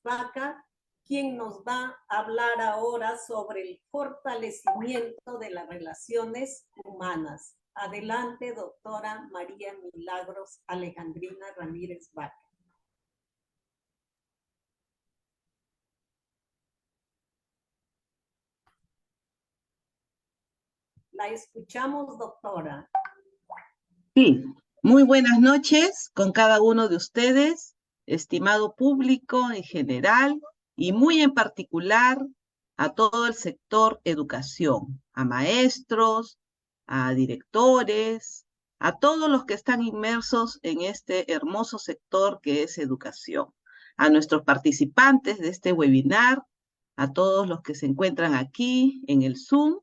Vaca, quien nos va a hablar ahora sobre el fortalecimiento de las relaciones humanas. Adelante, doctora María Milagros Alejandrina Ramírez Vaca. La escuchamos, doctora. Sí, muy buenas noches con cada uno de ustedes, estimado público en general y muy en particular a todo el sector educación, a maestros, a directores, a todos los que están inmersos en este hermoso sector que es educación, a nuestros participantes de este webinar, a todos los que se encuentran aquí en el Zoom.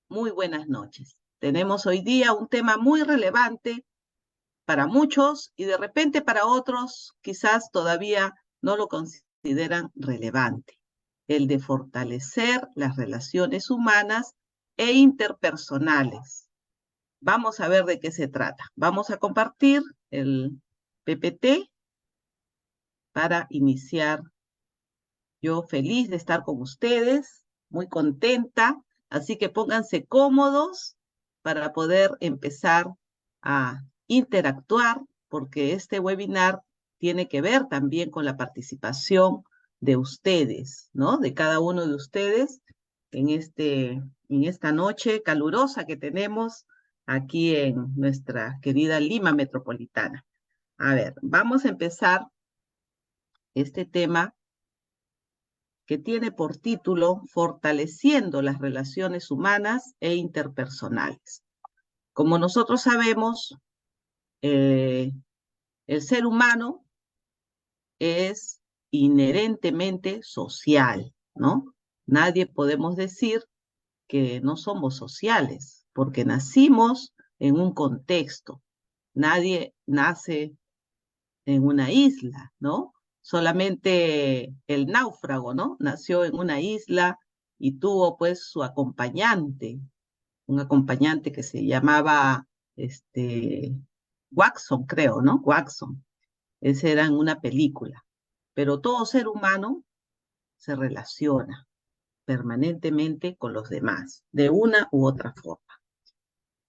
Muy buenas noches. Tenemos hoy día un tema muy relevante para muchos y de repente para otros quizás todavía no lo consideran relevante, el de fortalecer las relaciones humanas e interpersonales. Vamos a ver de qué se trata. Vamos a compartir el PPT para iniciar. Yo feliz de estar con ustedes, muy contenta, así que pónganse cómodos para poder empezar a interactuar, porque este webinar tiene que ver también con la participación de ustedes, ¿no? De cada uno de ustedes en esta noche calurosa que tenemos aquí en nuestra querida Lima metropolitana. A ver, vamos a empezar este tema que tiene por título Fortaleciendo las relaciones humanas e interpersonales. Como nosotros sabemos, el ser humano es inherentemente social, ¿no? Nadie podemos decir que no somos sociales, porque nacimos en un contexto. Nadie nace en una isla, ¿no? Solamente el náufrago, ¿no? Nació en una isla y tuvo pues su acompañante, un acompañante que se llamaba Watson, creo, ¿no? Watson. Ese era en una película. Pero todo ser humano se relaciona permanentemente con los demás, de una u otra forma.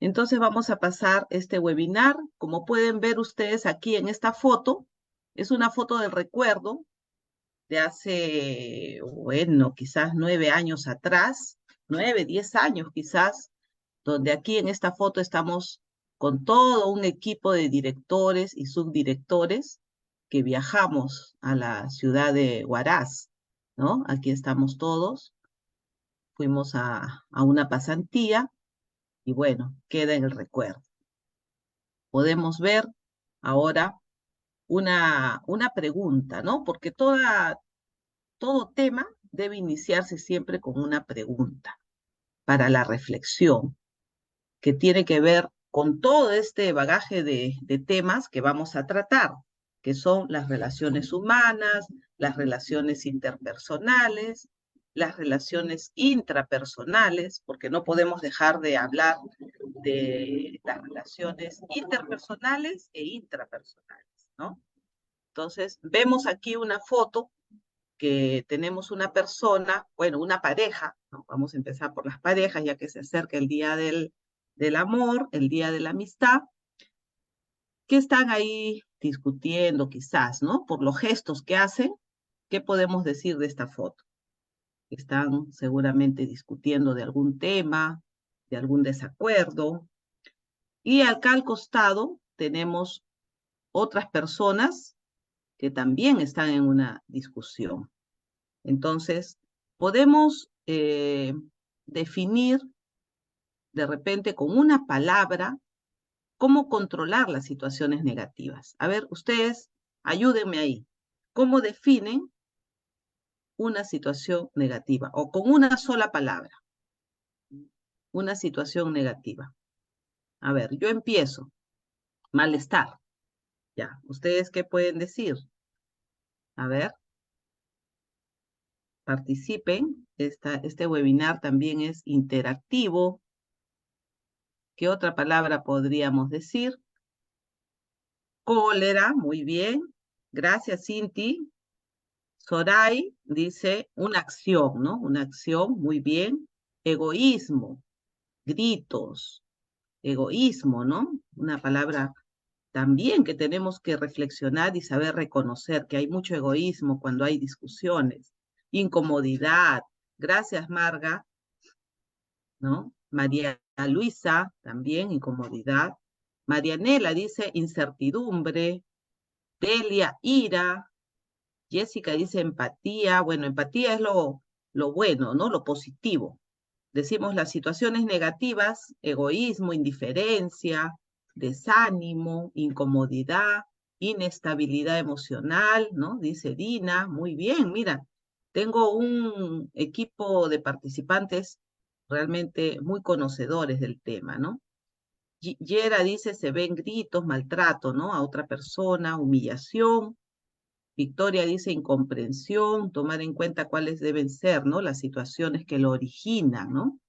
Entonces vamos a pasar este webinar. Como pueden ver ustedes aquí en esta foto, es una foto del recuerdo de hace, bueno, quizás 9 años atrás, 9, 10 años quizás, donde aquí en esta foto estamos con todo un equipo de directores y subdirectores que viajamos a la ciudad de Huaraz, ¿no? Aquí estamos todos, fuimos a una pasantía y bueno, queda en el recuerdo. Podemos ver ahora una pregunta, ¿no? Porque todo tema debe iniciarse siempre con una pregunta para la reflexión, que tiene que ver con todo este bagaje de temas que vamos a tratar, que son las relaciones humanas, las relaciones interpersonales, las relaciones intrapersonales, porque no podemos dejar de hablar de las relaciones interpersonales e intrapersonales, ¿no? Entonces, vemos aquí una foto que tenemos una persona, bueno, una pareja, ¿no? Vamos a empezar por las parejas, ya que se acerca el día del amor, el día de la amistad, que están ahí discutiendo quizás, ¿no? Por los gestos que hacen, ¿qué podemos decir de esta foto? Están seguramente discutiendo de algún tema, de algún desacuerdo, y acá al costado tenemos otras personas que también están en una discusión. Entonces, podemos definir de repente con una palabra cómo controlar las situaciones negativas. A ver, ustedes, ayúdenme ahí. ¿Cómo definen una situación negativa? O con una sola palabra, una situación negativa. A ver, yo empiezo. Malestar. Ya, ¿ustedes qué pueden decir? A ver, participen. Este webinar también es interactivo. ¿Qué otra palabra podríamos decir? Cólera, muy bien. Gracias, Cinti. Soray dice una acción, ¿no? Una acción, muy bien. Egoísmo, gritos, egoísmo, ¿no? Una palabra también que tenemos que reflexionar y saber reconocer que hay mucho egoísmo cuando hay discusiones. Incomodidad. Gracias, Marga, ¿no? María Luisa, también incomodidad. Marianela dice incertidumbre. Delia, ira. Jessica dice empatía. Bueno, empatía es lo bueno, ¿no? Lo positivo. Decimos las situaciones negativas, egoísmo, indiferencia, desánimo, incomodidad, inestabilidad emocional, ¿no? Dice Dina, muy bien, mira, tengo un equipo de participantes realmente muy conocedores del tema, ¿no? Yera dice, se ven gritos, maltrato, ¿no? A otra persona, humillación. Victoria dice incomprensión, tomar en cuenta cuáles deben ser, ¿no? Las situaciones que lo originan, ¿no?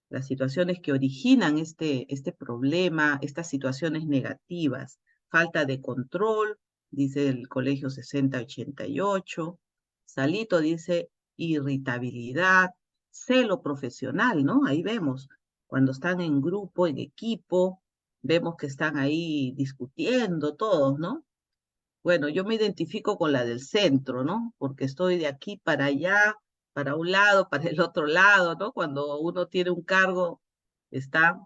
Las situaciones que originan este problema, estas situaciones negativas. Falta de control, dice el Colegio 6088. Salito dice irritabilidad, celo profesional, ¿no? Ahí vemos, cuando están en grupo, en equipo, vemos que están ahí discutiendo todos, ¿no? Bueno, yo me identifico con la del centro, ¿no? Porque estoy de aquí para allá, para un lado, para el otro lado, ¿no? Cuando uno tiene un cargo, está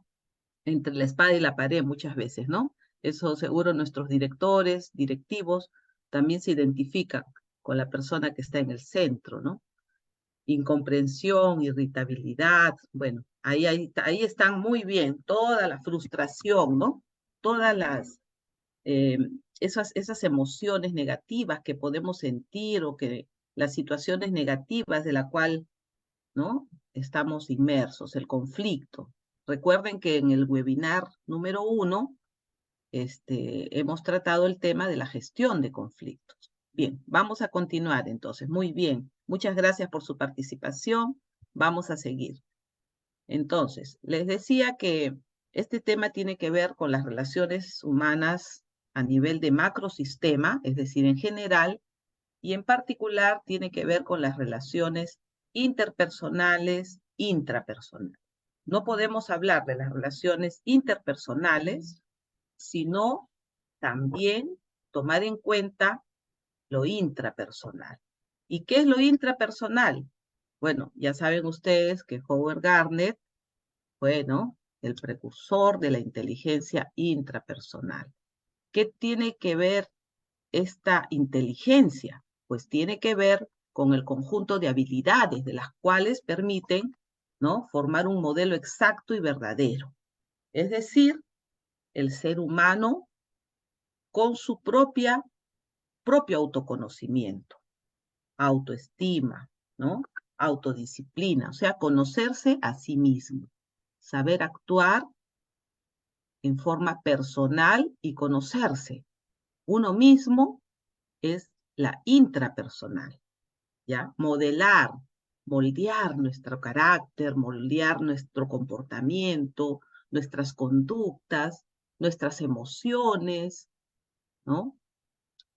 entre la espada y la pared muchas veces, ¿no? Eso seguro nuestros directores, directivos, también se identifican con la persona que está en el centro, ¿no? Incomprensión, irritabilidad, bueno, ahí están muy bien, toda la frustración, ¿no? Todas eh, esas emociones negativas que podemos sentir o que las situaciones negativas de la cual, ¿no? Estamos inmersos, el conflicto. Recuerden que en el webinar número 1 hemos tratado el tema de la gestión de conflictos. Bien, vamos a continuar entonces. Muy bien, muchas gracias por su participación. Vamos a seguir. Entonces, les decía que este tema tiene que ver con las relaciones humanas a nivel de macrosistema, es decir, en general, y en particular tiene que ver con las relaciones interpersonales, intrapersonales. No podemos hablar de las relaciones interpersonales, sino también tomar en cuenta lo intrapersonal. ¿Y qué es lo intrapersonal? Bueno, ya saben ustedes que Howard Gardner fue, ¿no?, el precursor de la inteligencia intrapersonal. ¿Qué tiene que ver esta inteligencia? Pues tiene que ver con el conjunto de habilidades de las cuales permiten, ¿no?, formar un modelo exacto y verdadero. Es decir, el ser humano con su propio autoconocimiento, autoestima, ¿no? Autodisciplina, o sea, conocerse a sí mismo, saber actuar en forma personal y conocerse. Uno mismo es la intrapersonal, ¿ya? Modelar, moldear nuestro carácter, moldear nuestro comportamiento, nuestras conductas, nuestras emociones, ¿no?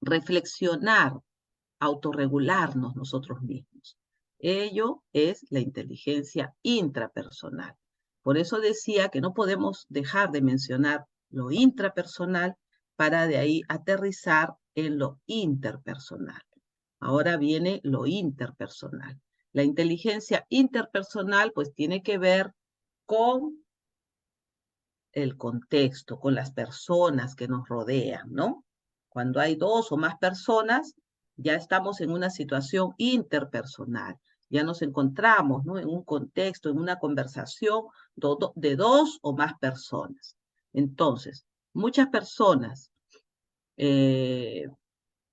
Reflexionar, autorregularnos nosotros mismos. Ello es la inteligencia intrapersonal. Por eso decía que no podemos dejar de mencionar lo intrapersonal para de ahí aterrizar en lo interpersonal. Ahora viene lo interpersonal. La inteligencia interpersonal pues tiene que ver con el contexto, con las personas que nos rodean, ¿no? Cuando hay dos o más personas, ya estamos en una situación interpersonal, ya nos encontramos, ¿no?, en un contexto, en una conversación de dos o más personas. Entonces, muchas personas eh,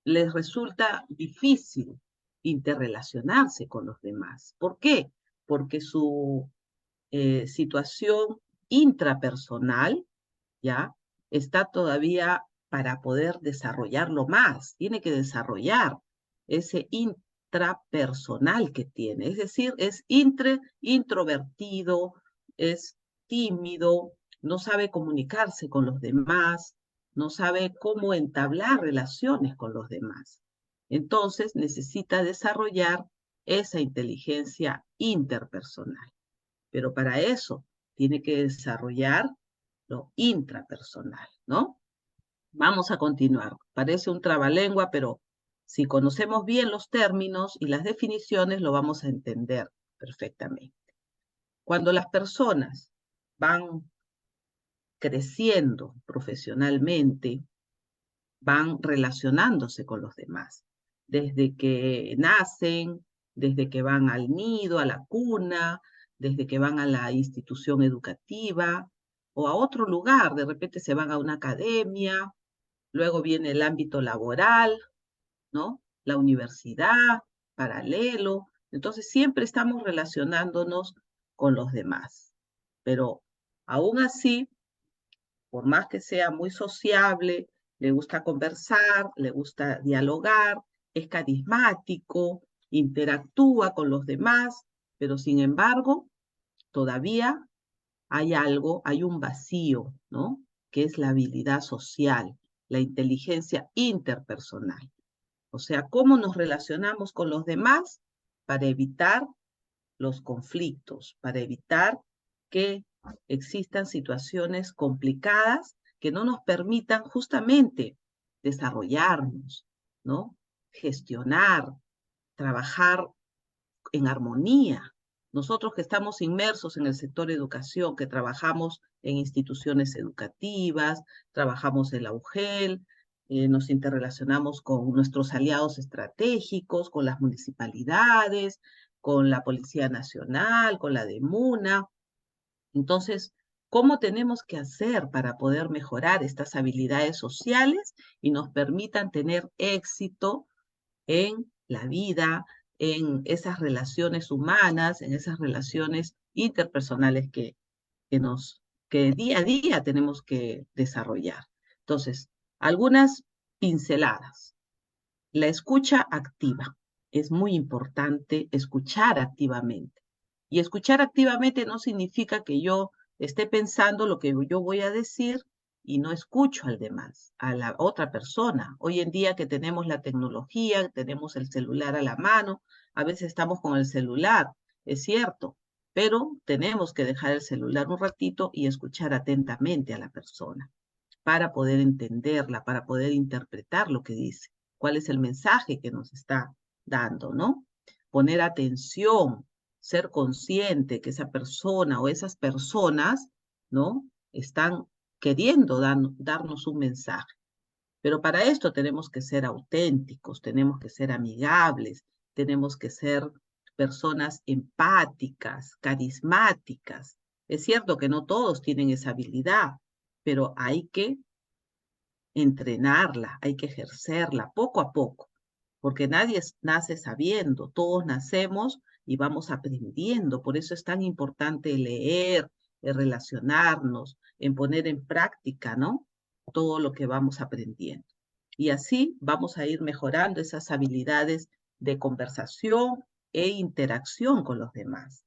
les resulta difícil interrelacionarse con los demás. ¿Por qué? Porque su situación intrapersonal, ¿ya?, está todavía para poder desarrollarlo más. Tiene que desarrollar ese intrapersonal que tiene. Es decir, es introvertido, es tímido, no sabe comunicarse con los demás, no sabe cómo entablar relaciones con los demás. Entonces necesita desarrollar esa inteligencia interpersonal. Pero para eso tiene que desarrollar lo intrapersonal, ¿no? Vamos a continuar. Parece un trabalengua, pero si conocemos bien los términos y las definiciones, lo vamos a entender perfectamente. Cuando las personas van creciendo profesionalmente, van relacionándose con los demás, desde que nacen, desde que van al nido, a la cuna, desde que van a la institución educativa o a otro lugar, de repente se van a una academia, luego viene el ámbito laboral, ¿no? La universidad, paralelo. Entonces siempre estamos relacionándonos con los demás. Pero aún así, por más que sea muy sociable, le gusta conversar, le gusta dialogar, es carismático, interactúa con los demás, pero sin embargo, todavía hay algo, hay un vacío, ¿no? Que es la habilidad social, la inteligencia interpersonal. O sea, cómo nos relacionamos con los demás para evitar los conflictos, para evitar que existan situaciones complicadas que no nos permitan justamente desarrollarnos, ¿no? Gestionar, trabajar en armonía. Nosotros que estamos inmersos en el sector educación, que trabajamos en instituciones educativas, trabajamos en la UGEL, nos interrelacionamos con nuestros aliados estratégicos, con las municipalidades, con la Policía Nacional, con la DEMUNA. Entonces, ¿cómo tenemos que hacer para poder mejorar estas habilidades sociales y nos permitan tener éxito en la vida, en esas relaciones humanas, en esas relaciones interpersonales que día a día tenemos que desarrollar? Entonces, algunas pinceladas. La escucha activa. Es muy importante escuchar activamente. Y escuchar activamente no significa que yo esté pensando lo que yo voy a decir y no escucho al demás, a la otra persona. Hoy en día que tenemos la tecnología, tenemos el celular a la mano, a veces estamos con el celular, es cierto, pero tenemos que dejar el celular un ratito y escuchar atentamente a la persona para poder entenderla, para poder interpretar lo que dice, cuál es el mensaje que nos está dando, ¿no? Poner atención, ser consciente que esa persona o esas personas, ¿no? Están queriendo darnos un mensaje. Pero para esto tenemos que ser auténticos, tenemos que ser amigables, tenemos que ser personas empáticas, carismáticas. Es cierto que no todos tienen esa habilidad, pero hay que entrenarla, hay que ejercerla poco a poco, porque nadie nace sabiendo, todos nacemos y vamos aprendiendo. Por eso es tan importante leer, relacionarnos, en poner en práctica, ¿no? Todo lo que vamos aprendiendo. Y así vamos a ir mejorando esas habilidades de conversación e interacción con los demás.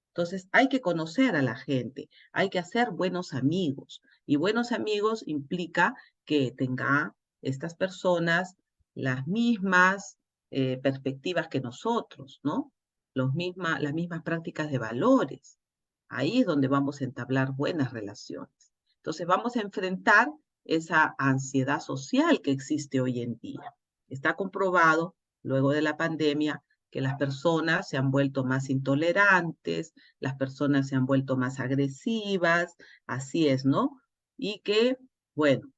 Entonces, hay que conocer a la gente, hay que hacer buenos amigos. Y buenos amigos implica que tenga estas personas las mismas perspectivas que nosotros, ¿no? Las mismas prácticas de valores. Ahí es donde vamos a entablar buenas relaciones. Entonces, vamos a enfrentar esa ansiedad social que existe hoy en día. Está comprobado, luego de la pandemia, que las personas se han vuelto más intolerantes, las personas se han vuelto más agresivas, así es, ¿no? Y que, bueno,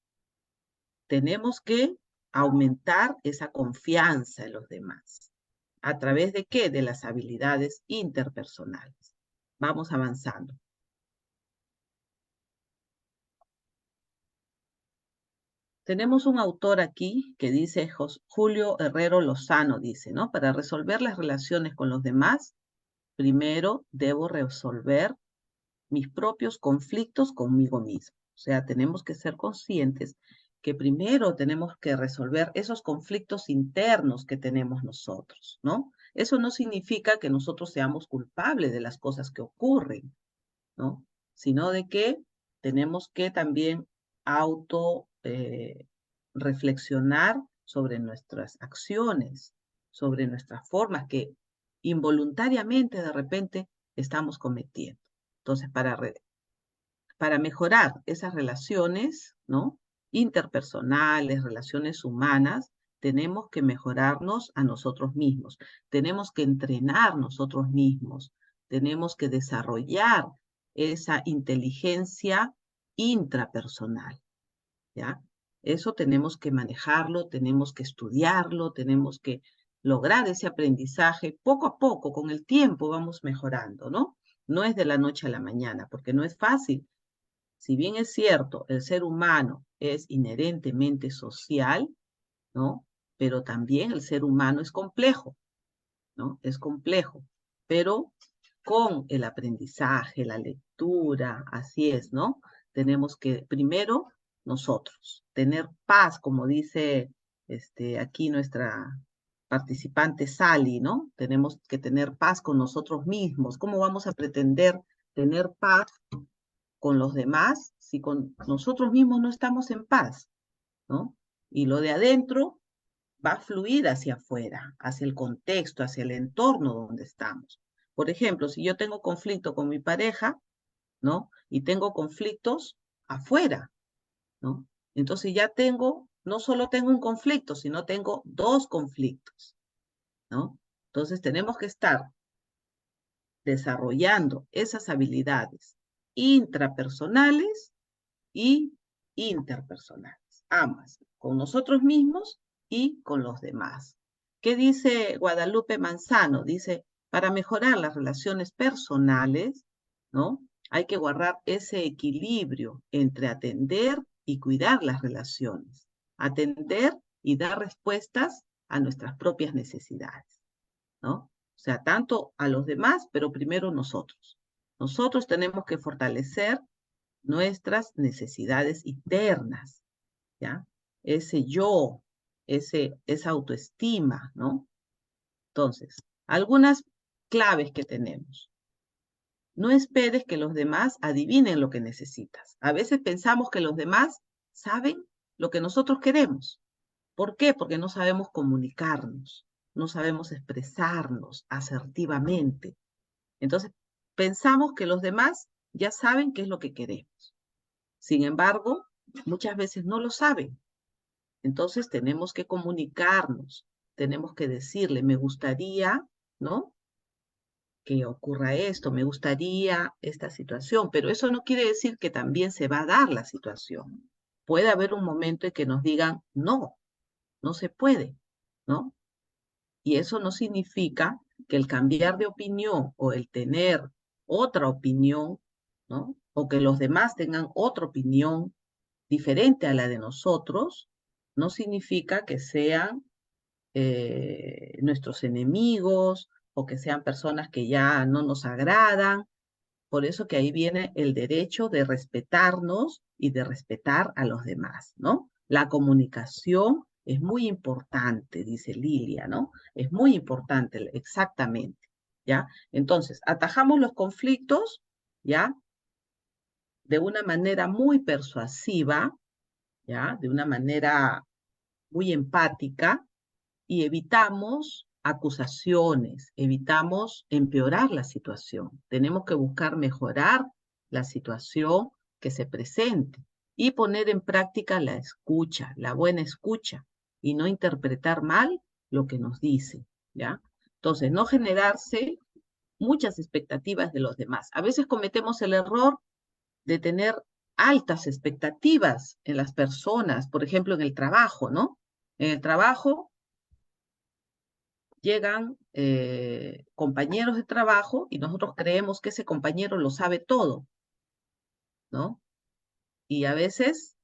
tenemos que aumentar esa confianza en los demás. ¿A través de qué? De las habilidades interpersonales. Vamos avanzando. Tenemos un autor aquí que dice, Julio Herrero Lozano dice, ¿no? Para resolver las relaciones con los demás, primero debo resolver mis propios conflictos conmigo mismo. O sea, tenemos que ser conscientes que primero tenemos que resolver esos conflictos internos que tenemos nosotros, ¿no? Eso no significa que nosotros seamos culpables de las cosas que ocurren, ¿no? Sino de que tenemos que también auto reflexionar sobre nuestras acciones, sobre nuestras formas que involuntariamente de repente estamos cometiendo. Entonces, para mejorar esas relaciones, ¿no? Interpersonales, relaciones humanas, tenemos que mejorarnos a nosotros mismos, tenemos que entrenar nosotros mismos, tenemos que desarrollar esa inteligencia intrapersonal, ¿ya? Eso tenemos que manejarlo, tenemos que estudiarlo, tenemos que lograr ese aprendizaje poco a poco, con el tiempo vamos mejorando, ¿no? No es de la noche a la mañana, porque no es fácil. Si bien es cierto, el ser humano es inherentemente social, ¿no? Pero también el ser humano es complejo, ¿no? Es complejo, pero con el aprendizaje, la lectura, así es, ¿no? Tenemos que primero nosotros tener paz, como dice aquí nuestra participante Sally, ¿no? Tenemos que tener paz con nosotros mismos. ¿Cómo vamos a pretender tener paz con los demás si con nosotros mismos no estamos en paz, ¿no? Y lo de adentro va a fluir hacia afuera, hacia el contexto, hacia el entorno donde estamos. Por ejemplo, si yo tengo conflicto con mi pareja, ¿no? Y tengo conflictos afuera, ¿no? Entonces ya tengo, no solo tengo un conflicto, sino tengo dos conflictos, ¿no? Entonces tenemos que estar desarrollando esas habilidades intrapersonales y interpersonales, ambas, con nosotros mismos y con los demás. ¿Qué dice Guadalupe Manzano? Dice, para mejorar las relaciones personales, ¿no? Hay que guardar ese equilibrio entre atender y cuidar las relaciones, atender y dar respuestas a nuestras propias necesidades, ¿no? O sea, tanto a los demás, pero primero nosotros. Nosotros tenemos que fortalecer nuestras necesidades internas, ¿ya? Ese yo, esa autoestima, ¿no? Entonces, algunas claves que tenemos. No esperes que los demás adivinen lo que necesitas. A veces pensamos que los demás saben lo que nosotros queremos. ¿Por qué? Porque no sabemos comunicarnos, no sabemos expresarnos asertivamente. Entonces, pensamos que los demás ya saben qué es lo que queremos. Sin embargo, muchas veces no lo saben. Entonces tenemos que comunicarnos, tenemos que decirle, me gustaría, ¿no? Que ocurra esto, me gustaría esta situación, pero eso no quiere decir que también se va a dar la situación. Puede haber un momento en que nos digan, no, no se puede, ¿no? Y eso no significa que el cambiar de opinión o el tener otra opinión, ¿no? O que los demás tengan otra opinión diferente a la de nosotros, no significa que sean nuestros enemigos o que sean personas que ya no nos agradan. Por eso que ahí viene el derecho de respetarnos y de respetar a los demás, ¿no? La comunicación es muy importante, dice Lilia, ¿no? Es muy importante, exactamente, ¿ya? Entonces, atajamos los conflictos, ¿ya? De una manera muy persuasiva, ¿ya? De una manera muy empática y evitamos acusaciones, evitamos empeorar la situación. Tenemos que buscar mejorar la situación que se presente y poner en práctica la escucha, la buena escucha y no interpretar mal lo que nos dice, ¿ya? Entonces, no generarse muchas expectativas de los demás. A veces cometemos el error de tener altas expectativas en las personas, por ejemplo, en el trabajo, ¿no? En el trabajo llegan compañeros de trabajo y nosotros creemos que ese compañero lo sabe todo, ¿no? Y a veces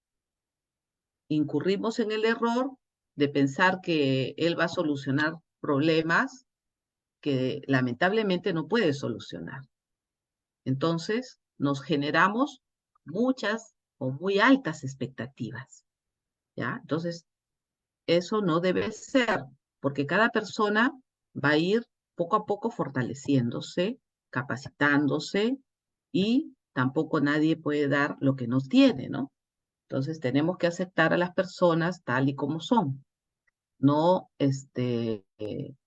incurrimos en el error de pensar que él va a solucionar problemas que lamentablemente no puede solucionar. Entonces, nos generamos muchas o muy altas expectativas, ¿ya? Entonces, eso no debe ser, porque cada persona va a ir poco a poco fortaleciéndose, capacitándose y tampoco nadie puede dar lo que no tiene, ¿no? Entonces tenemos que aceptar a las personas tal y como son. no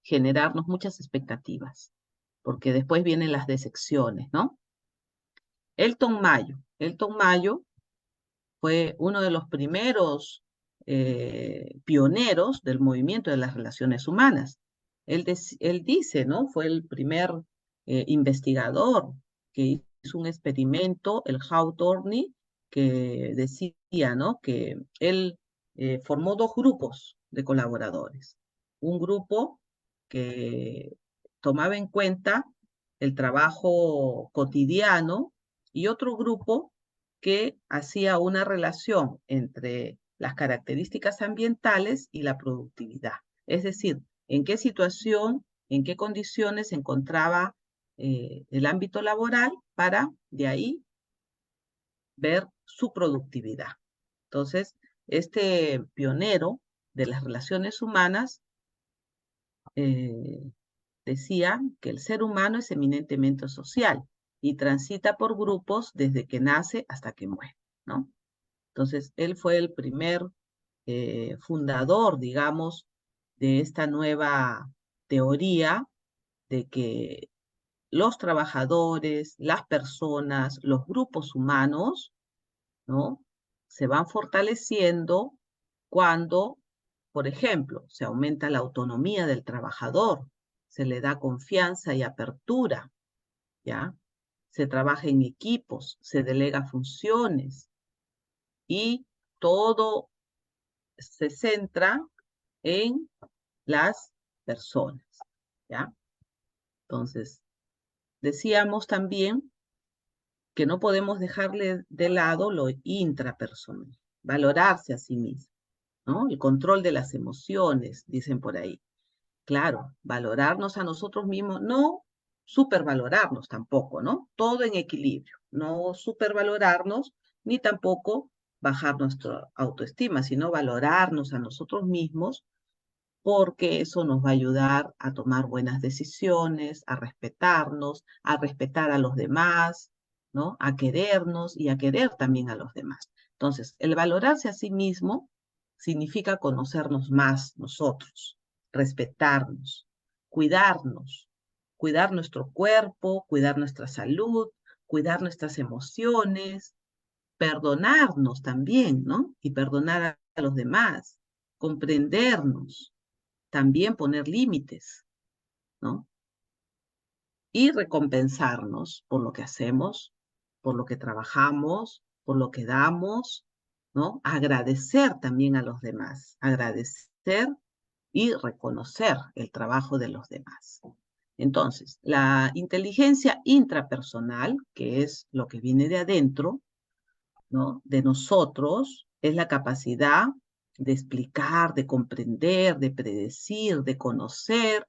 generarnos muchas expectativas, porque después vienen las decepciones, ¿no? Elton Mayo fue uno de los primeros pioneros del movimiento de las relaciones humanas. Él dice, ¿no? Fue el primer investigador que hizo un experimento, el Hawthorne, que decía, ¿no? Que él formó dos grupos de colaboradores. Un grupo que tomaba en cuenta el trabajo cotidiano y otro grupo que hacía una relación entre las características ambientales y la productividad. Es decir, en qué situación, en qué condiciones se encontraba el ámbito laboral para de ahí ver su productividad. Entonces, este pionero de las relaciones humanas eh, decía que el ser humano es eminentemente social y transita por grupos desde que nace hasta que muere, ¿no? Entonces, él fue el primer fundador, digamos, de esta nueva teoría de que los trabajadores, las personas, los grupos humanos, ¿no? Se van fortaleciendo cuando, por ejemplo, se aumenta la autonomía del trabajador, se le da confianza y apertura, ¿ya? Se trabaja en equipos, se delega funciones y todo se centra en las personas, ¿ya? Entonces, decíamos también que no podemos dejarle de lado lo intrapersonal, valorarse a sí mismo, ¿no? El control de las emociones, dicen por ahí. Claro, valorarnos a nosotros mismos, no supervalorarnos tampoco, ¿no? Todo en equilibrio, no supervalorarnos ni tampoco bajar nuestra autoestima, sino valorarnos a nosotros mismos porque eso nos va a ayudar a tomar buenas decisiones, a respetarnos, a respetar a los demás, ¿no? A querernos y a querer también a los demás. Entonces, el valorarse a sí mismo significa conocernos más nosotros, respetarnos, cuidarnos, cuidar nuestro cuerpo, cuidar nuestra salud, cuidar nuestras emociones, perdonarnos también, ¿no? Y perdonar a los demás, comprendernos, también poner límites, ¿no? Y recompensarnos por lo que hacemos, por lo que trabajamos, por lo que damos, ¿no? Agradecer también a los demás, agradecer y reconocer el trabajo de los demás. Entonces, la inteligencia intrapersonal, que es lo que viene de adentro, ¿no? De nosotros, es la capacidad de explicar, de comprender, de predecir, de conocer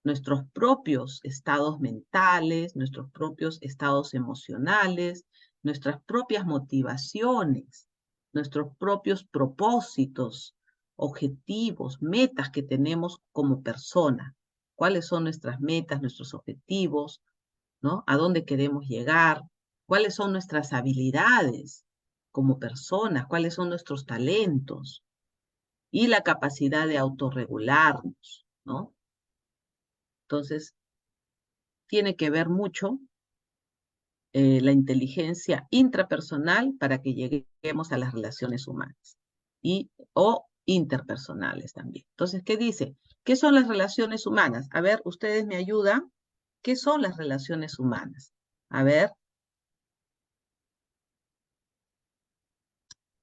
nuestros propios estados mentales, nuestros propios estados emocionales, nuestras propias motivaciones, nuestros propios propósitos, objetivos, metas que tenemos como persona. ¿Cuáles son nuestras metas, nuestros objetivos, ¿no? ¿A dónde queremos llegar? ¿Cuáles son nuestras habilidades como personas? ¿Cuáles son nuestros talentos? Y la capacidad de autorregularnos, ¿no? Entonces, tiene que ver mucho la inteligencia intrapersonal para que lleguemos a las relaciones humanas o interpersonales también. Entonces, ¿qué dice? ¿Qué son las relaciones humanas? A ver, ustedes me ayudan. ¿Qué son las relaciones humanas? A ver,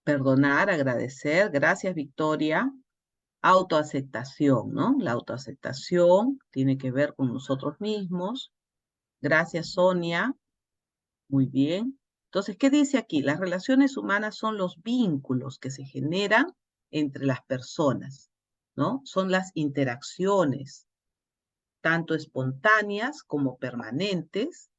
perdonar, agradecer, gracias Victoria, autoaceptación, ¿no? La autoaceptación tiene que ver con nosotros mismos. Gracias Sonia, muy bien. Entonces, ¿qué dice aquí? Las relaciones humanas son los vínculos que se generan entre las personas, ¿no? Son las interacciones, tanto espontáneas como permanentes,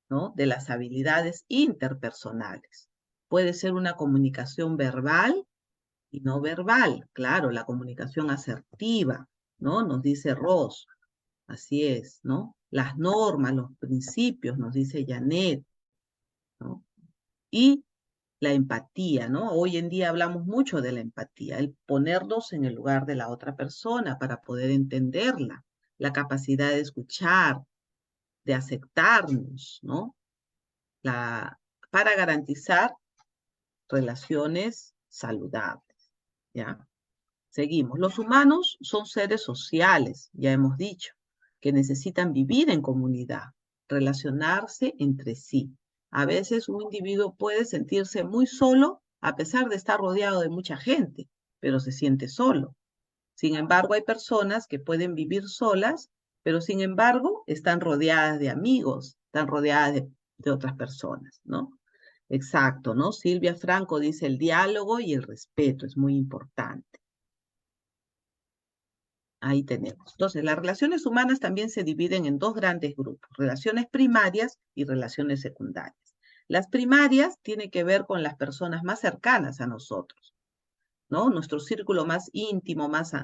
¿no? De las habilidades interpersonales. Puede ser una comunicación verbal y no verbal, claro, la comunicación asertiva, ¿no? Nos dice Ross, así es, ¿no? Las normas, los principios, nos dice Janet, ¿no? Y la empatía, ¿no? Hoy en día hablamos mucho de la empatía, el ponernos en el lugar de la otra persona para poder entenderla, la capacidad de escuchar, de aceptarnos, ¿no? Para garantizar relaciones saludables, ¿ya? Seguimos. Los humanos son seres sociales, ya hemos dicho, que necesitan vivir en comunidad, relacionarse entre sí. A veces un individuo puede sentirse muy solo a pesar de estar rodeado de mucha gente, pero se siente solo. Sin embargo, hay personas que pueden vivir solas, pero sin embargo están rodeadas de amigos, están rodeadas de otras personas, ¿no? Exacto, ¿no? Silvia Franco dice el diálogo y el respeto es muy importante. Ahí tenemos. Entonces, las relaciones humanas también se dividen en dos grandes grupos, relaciones primarias y relaciones secundarias. Las primarias tienen que ver con las personas más cercanas a nosotros, ¿no? Nuestro círculo más íntimo, más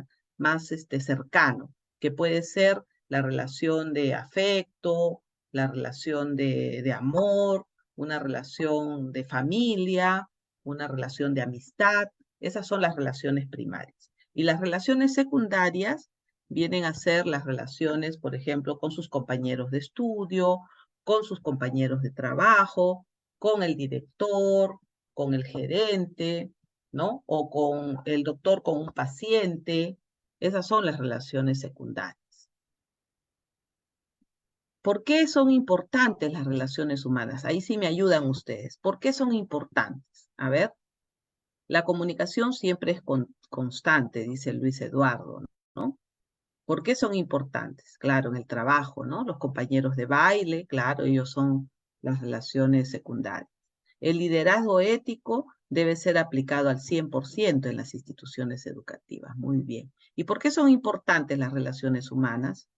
cercano, que puede ser la relación de afecto, la relación de amor, una relación de familia, una relación de amistad. Esas son las relaciones primarias. Y las relaciones secundarias vienen a ser las relaciones, por ejemplo, con sus compañeros de estudio, con sus compañeros de trabajo, con el director, con el gerente, ¿no? O con el doctor con un paciente. Esas son las relaciones secundarias. ¿Por qué son importantes las relaciones humanas? Ahí sí me ayudan ustedes. ¿Por qué son importantes? A ver, la comunicación siempre es constante, dice Luis Eduardo, ¿no? ¿Por qué son importantes? Claro, en el trabajo, ¿no? Los compañeros de baile, claro, ellos son las relaciones secundarias. El liderazgo ético debe ser aplicado al 100% en las instituciones educativas. Muy bien. ¿Y por qué son importantes las relaciones humanas?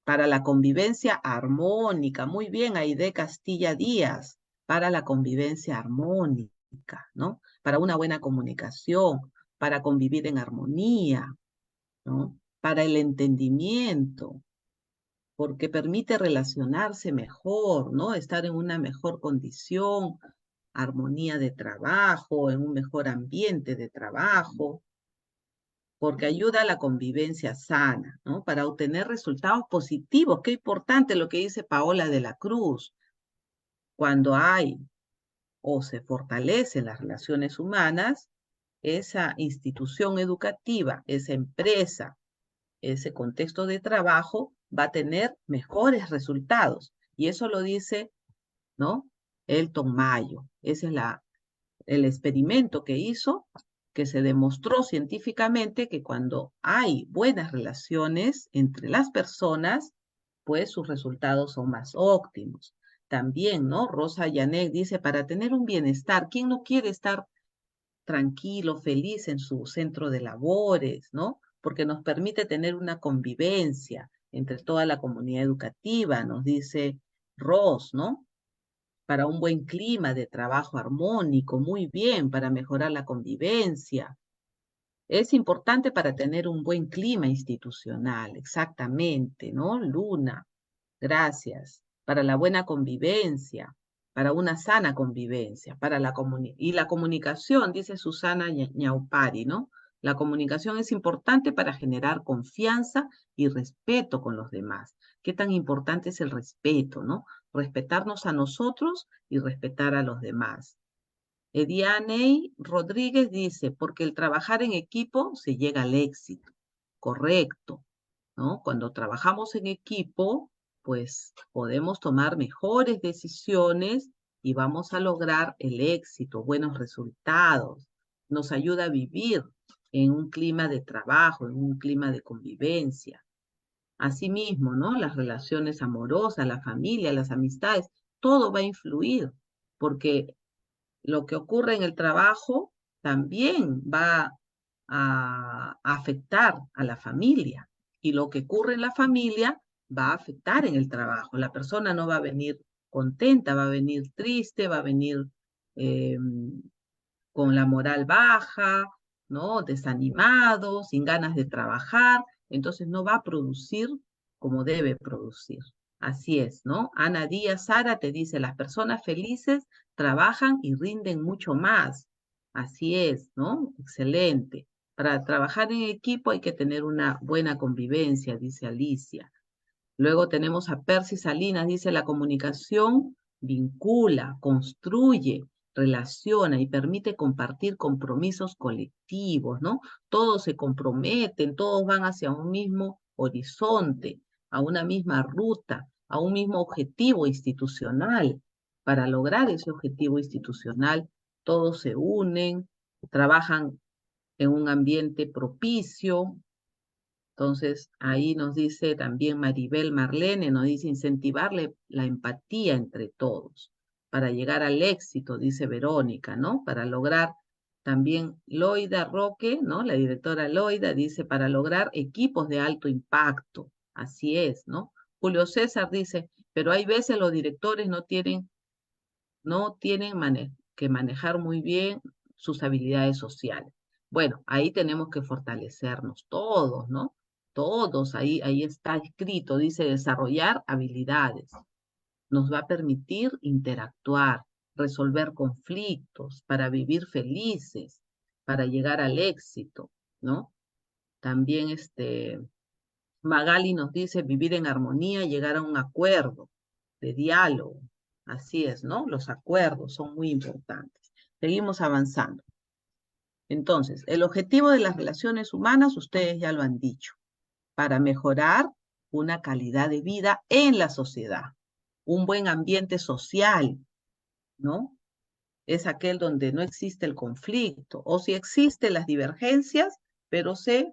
Para la convivencia armónica. Muy bien, Aide Castilla Díaz. Para la convivencia armónica, ¿no? Para una buena comunicación, para convivir en armonía, ¿no? Para el entendimiento, porque permite relacionarse mejor, ¿no? Estar en una mejor condición, armonía de trabajo, en un mejor ambiente de trabajo, porque ayuda a la convivencia sana, ¿no? Para obtener resultados positivos. Qué importante lo que dice Paola de la Cruz. Cuando hay o se fortalecen las relaciones humanas, esa institución educativa, esa empresa, ese contexto de trabajo va a tener mejores resultados. Y eso lo dice, ¿no? Elton Mayo. Ese es el experimento que hizo, que se demostró científicamente que cuando hay buenas relaciones entre las personas, pues sus resultados son más óptimos. También, ¿no? Rosa Yanek dice, para tener un bienestar, ¿quién no quiere estar tranquilo, feliz en su centro de labores, ¿no? Porque nos permite tener una convivencia entre toda la comunidad educativa, nos dice Ross, ¿no? Para un buen clima de trabajo armónico, muy bien, para mejorar la convivencia. Es importante para tener un buen clima institucional, exactamente, ¿no? Luna, gracias. Para la buena convivencia, para una sana convivencia, para y la comunicación, dice Susana Ñaupari, ¿no? La comunicación es importante para generar confianza y respeto con los demás. ¿Qué tan importante es el respeto, no? Respetarnos a nosotros y respetar a los demás. Edianey Rodríguez dice, porque el trabajar en equipo se llega al éxito. Correcto, ¿no? Cuando trabajamos en equipo, pues podemos tomar mejores decisiones y vamos a lograr el éxito, buenos resultados. Nos ayuda a vivir en un clima de trabajo, en un clima de convivencia. Asimismo, ¿no? Las relaciones amorosas, la familia, las amistades, todo va a influir, porque lo que ocurre en el trabajo también va a afectar a la familia y lo que ocurre en la familia va a afectar en el trabajo. La persona no va a venir contenta, va a venir triste, va a venir eh, con la moral baja, ¿no? Desanimado, sin ganas de trabajar, entonces no va a producir como debe producir. Así es, ¿no? Ana Díaz Sara te dice, las personas felices trabajan y rinden mucho más. Así es, ¿no? Excelente. Para trabajar en equipo hay que tener una buena convivencia, dice Alicia. Luego tenemos a Percy Salinas, dice, la comunicación vincula, construye, relaciona y permite compartir compromisos colectivos, ¿no? Todos se comprometen, todos van hacia un mismo horizonte, a una misma ruta, a un mismo objetivo institucional. Para lograr ese objetivo institucional, todos se unen, trabajan en un ambiente propicio. Entonces, ahí nos dice también Maribel Marlene, nos dice incentivarle la empatía entre todos para llegar al éxito, dice Verónica, ¿no? Para lograr también Loida Roque, ¿no? La directora Loida dice para lograr equipos de alto impacto. Así es, ¿no? Julio César dice, pero hay veces los directores no tienen que manejar muy bien sus habilidades sociales. Bueno, ahí tenemos que fortalecernos todos, ¿no? Todos, ahí está escrito, dice desarrollar habilidades. Nos va a permitir interactuar, resolver conflictos, para vivir felices, para llegar al éxito, ¿no? También Magali nos dice vivir en armonía, llegar a un acuerdo de diálogo. Así es, ¿no? Los acuerdos son muy importantes. Seguimos avanzando. Entonces, el objetivo de las relaciones humanas, ustedes ya lo han dicho, para mejorar una calidad de vida en la sociedad, un buen ambiente social, ¿no? Es aquel donde no existe el conflicto, o si existen las divergencias, pero se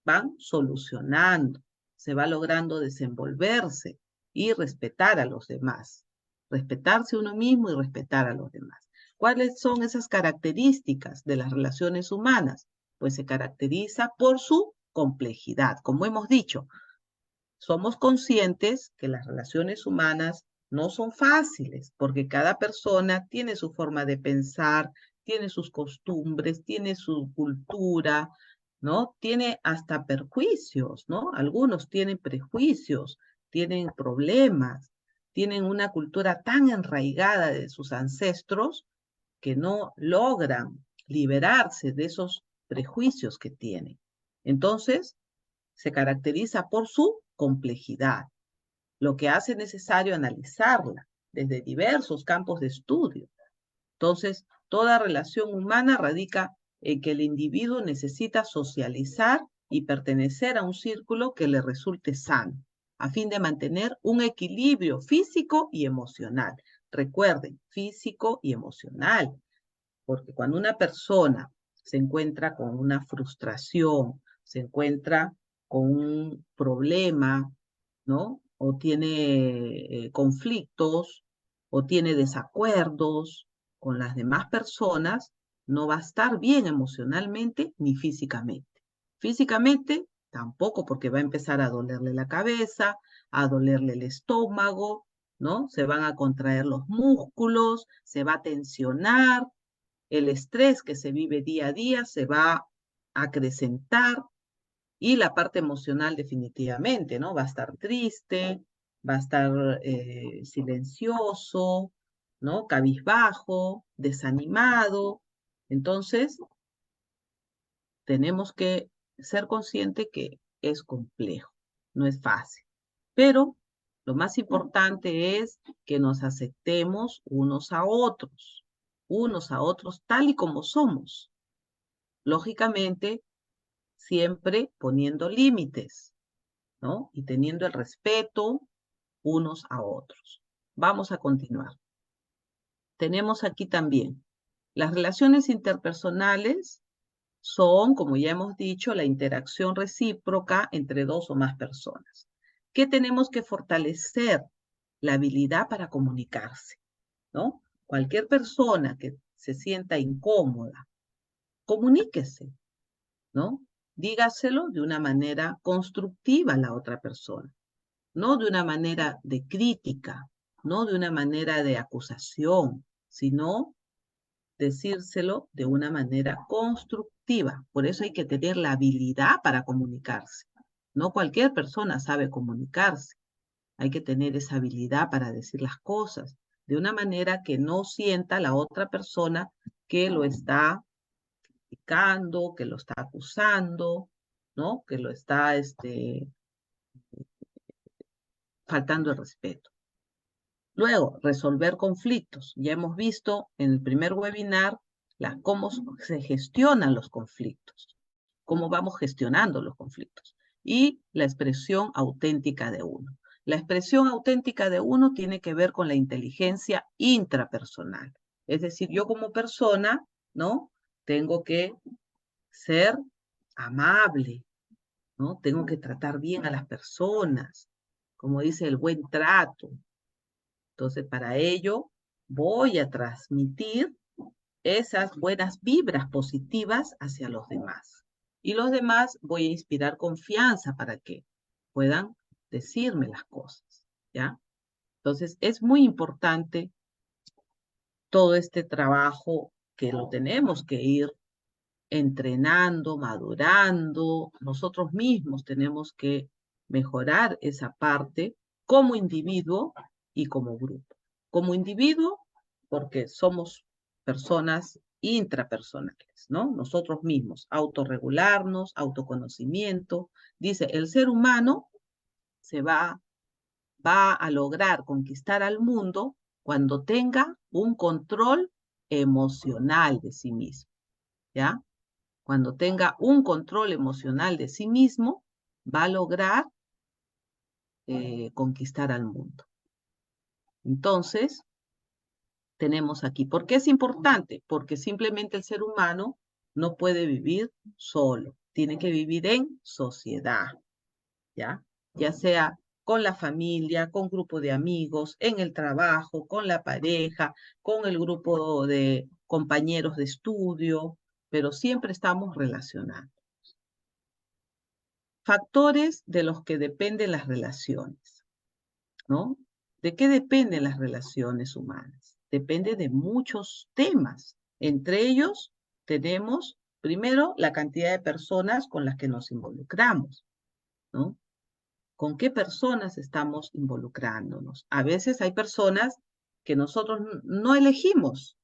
van solucionando, se va logrando desenvolverse y respetar a los demás, respetarse uno mismo y respetar a los demás. ¿Cuáles son esas características de las relaciones humanas? Pues se caracteriza por su complejidad. Como hemos dicho, somos conscientes que las relaciones humanas no son fáciles, porque cada persona tiene su forma de pensar, tiene sus costumbres, tiene su cultura, ¿no? Tiene hasta perjuicios, ¿no? Algunos tienen prejuicios, tienen problemas, tienen una cultura tan enraigada de sus ancestros que no logran liberarse de esos prejuicios que tienen. Entonces, se caracteriza por su complejidad, lo que hace necesario analizarla desde diversos campos de estudio. Entonces, toda relación humana radica en que el individuo necesita socializar y pertenecer a un círculo que le resulte sano, a fin de mantener un equilibrio físico y emocional. Recuerden, físico y emocional, porque cuando una persona se encuentra con una frustración, se encuentra con un problema, ¿no? O tiene conflictos, o tiene desacuerdos con las demás personas, no va a estar bien emocionalmente ni físicamente. Físicamente, tampoco, porque va a empezar a dolerle la cabeza, a dolerle el estómago, ¿no? Se van a contraer los músculos, se va a tensionar, el estrés que se vive día a día se va a acrecentar y la parte emocional definitivamente, ¿no? Va a estar triste, va a estar silencioso, ¿no? Cabizbajo, desanimado. Entonces, tenemos que ser conscientes que es complejo, no es fácil. Pero lo más importante es que nos aceptemos unos a otros tal y como somos. Lógicamente, siempre poniendo límites, ¿no? Y teniendo el respeto unos a otros. Vamos a continuar. Tenemos aquí también las relaciones interpersonales son, como ya hemos dicho, la interacción recíproca entre dos o más personas. ¿Qué tenemos que fortalecer? La habilidad para comunicarse, ¿no? Cualquier persona que se sienta incómoda, comuníquese, ¿no? Dígaselo de una manera constructiva a la otra persona, no de una manera de crítica, no de una manera de acusación, sino decírselo de una manera constructiva. Por eso hay que tener la habilidad para comunicarse. No cualquier persona sabe comunicarse. Hay que tener esa habilidad para decir las cosas de una manera que no sienta la otra persona que lo está criticando, que lo está acusando, ¿no? Que lo está faltando el respeto. Luego, resolver conflictos. Ya hemos visto en el primer webinar cómo se gestionan los conflictos, cómo vamos gestionando los conflictos y la expresión auténtica de uno. La expresión auténtica de uno tiene que ver con la inteligencia intrapersonal. Es decir, yo como persona, ¿no? Tengo que ser amable, ¿no? Tengo que tratar bien a las personas, como dice el buen trato. Entonces, para ello, voy a transmitir esas buenas vibras positivas hacia los demás. Y los demás voy a inspirar confianza para que puedan decirme las cosas, ¿ya? Entonces, es muy importante todo este trabajo que lo tenemos que ir entrenando, madurando. Nosotros mismos tenemos que mejorar esa parte como individuo y como grupo. Como individuo, porque somos personas intrapersonales, ¿no? Nosotros mismos, autorregularnos, autoconocimiento. Dice, el ser humano va a lograr conquistar al mundo cuando tenga un control emocional de sí mismo, ¿ya? Cuando tenga un control emocional de sí mismo, va a lograr conquistar al mundo. Entonces, tenemos aquí. ¿Por qué es importante? Porque simplemente el ser humano no puede vivir solo, tiene que vivir en sociedad, ¿ya? Ya sea con la familia, con grupo de amigos, en el trabajo, con la pareja, con el grupo de compañeros de estudio, pero siempre estamos relacionados. Factores de los que dependen las relaciones, ¿no? ¿De qué dependen las relaciones humanas? Depende de muchos temas. Entre ellos tenemos, primero, la cantidad de personas con las que nos involucramos, ¿no? ¿Con qué personas estamos involucrándonos? A veces hay personas que nosotros no elegimos.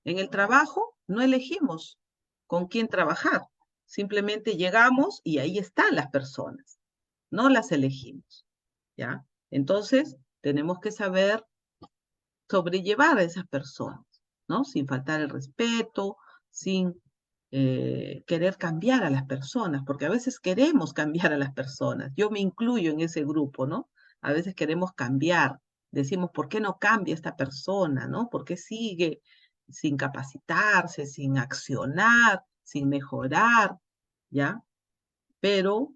En el trabajo no elegimos con quién trabajar. Simplemente llegamos y ahí están las personas. No las elegimos, ¿ya? Entonces, tenemos que saber sobrellevar a esas personas, ¿no? Sin faltar el respeto, sin querer cambiar a las personas, porque a veces queremos cambiar a las personas. Yo me incluyo en ese grupo, ¿no? A veces queremos cambiar. Decimos, ¿por qué no cambia esta persona, ¿no? ¿Por qué sigue sin capacitarse, sin accionar, sin mejorar, ¿ya? Pero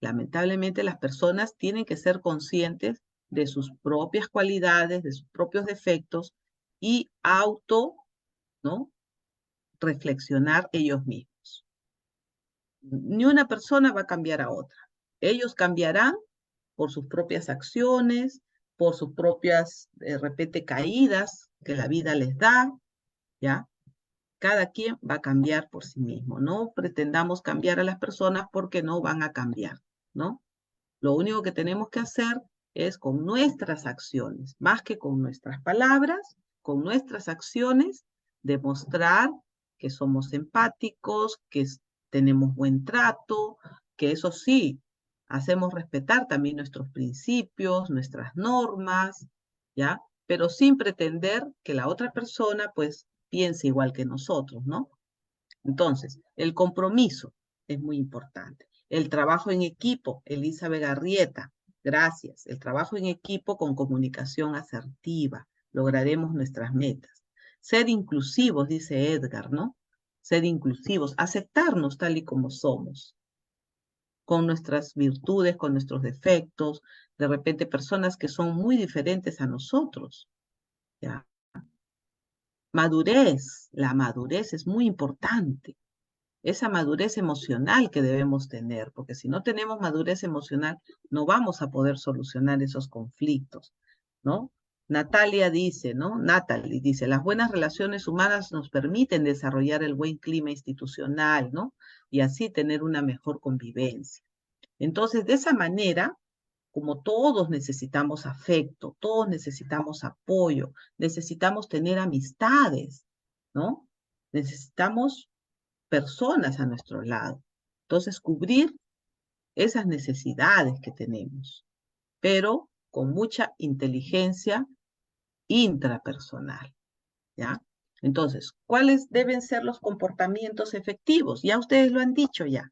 lamentablemente las personas tienen que ser conscientes de sus propias cualidades, de sus propios defectos y ¿no? Reflexionar ellos mismos. Ni una persona va a cambiar a otra. Ellos cambiarán por sus propias acciones, por sus propias, de repente, caídas que la vida les da, ¿ya? Cada quien va a cambiar por sí mismo. No pretendamos cambiar a las personas porque no van a cambiar, ¿no? Lo único que tenemos que hacer es con nuestras acciones, más que con nuestras palabras, con nuestras acciones, demostrar que somos empáticos, que tenemos buen trato, que eso sí, hacemos respetar también nuestros principios, nuestras normas, ¿ya? Pero sin pretender que la otra persona, pues, piense igual que nosotros, ¿no? Entonces, el compromiso es muy importante. El trabajo en equipo, Elizabeth Garrieta, gracias. El trabajo en equipo con comunicación asertiva, lograremos nuestras metas. Ser inclusivos, dice Edgar, ¿no? Ser inclusivos, aceptarnos tal y como somos, con nuestras virtudes, con nuestros defectos, de repente personas que son muy diferentes a nosotros, ¿ya? Madurez, la madurez es muy importante. Esa madurez emocional que debemos tener, porque si no tenemos madurez emocional, no vamos a poder solucionar esos conflictos, ¿no? Natalia dice, ¿no? Natalie dice, las buenas relaciones humanas nos permiten desarrollar el buen clima institucional, ¿no? Y así tener una mejor convivencia. Entonces, de esa manera, como todos necesitamos afecto, todos necesitamos apoyo, necesitamos tener amistades, ¿no? Necesitamos personas a nuestro lado. Entonces, cubrir esas necesidades que tenemos, pero con mucha inteligencia intrapersonal, ¿ya? Entonces, ¿cuáles deben ser los comportamientos efectivos? Ya ustedes lo han dicho ya.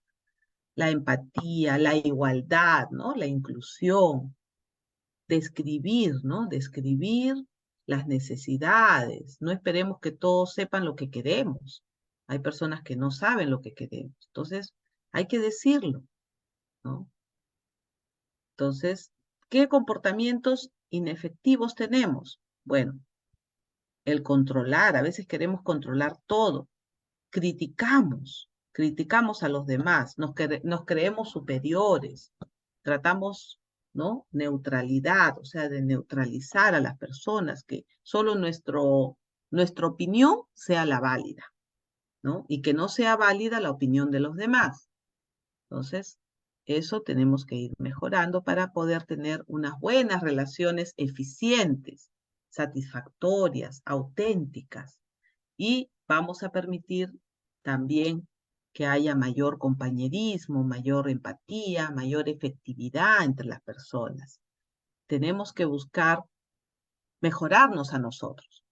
La empatía, la igualdad, ¿no? La inclusión, describir, ¿no? Describir las necesidades. No esperemos que todos sepan lo que queremos. Hay personas que no saben lo que queremos. Entonces, hay que decirlo, ¿no? Entonces, ¿qué comportamientos inefectivos tenemos? Bueno, el controlar, a veces queremos controlar todo. Criticamos a los demás, nos creemos superiores, tratamos, ¿no? Neutralidad, o sea, de neutralizar a las personas, que solo nuestra opinión sea la válida, ¿no? Y que no sea válida la opinión de los demás. Entonces, eso tenemos que ir mejorando para poder tener unas buenas relaciones eficientes, satisfactorias, auténticas. Y vamos a permitir también que haya mayor compañerismo, mayor empatía, mayor efectividad entre las personas. Tenemos que buscar mejorarnos a nosotros.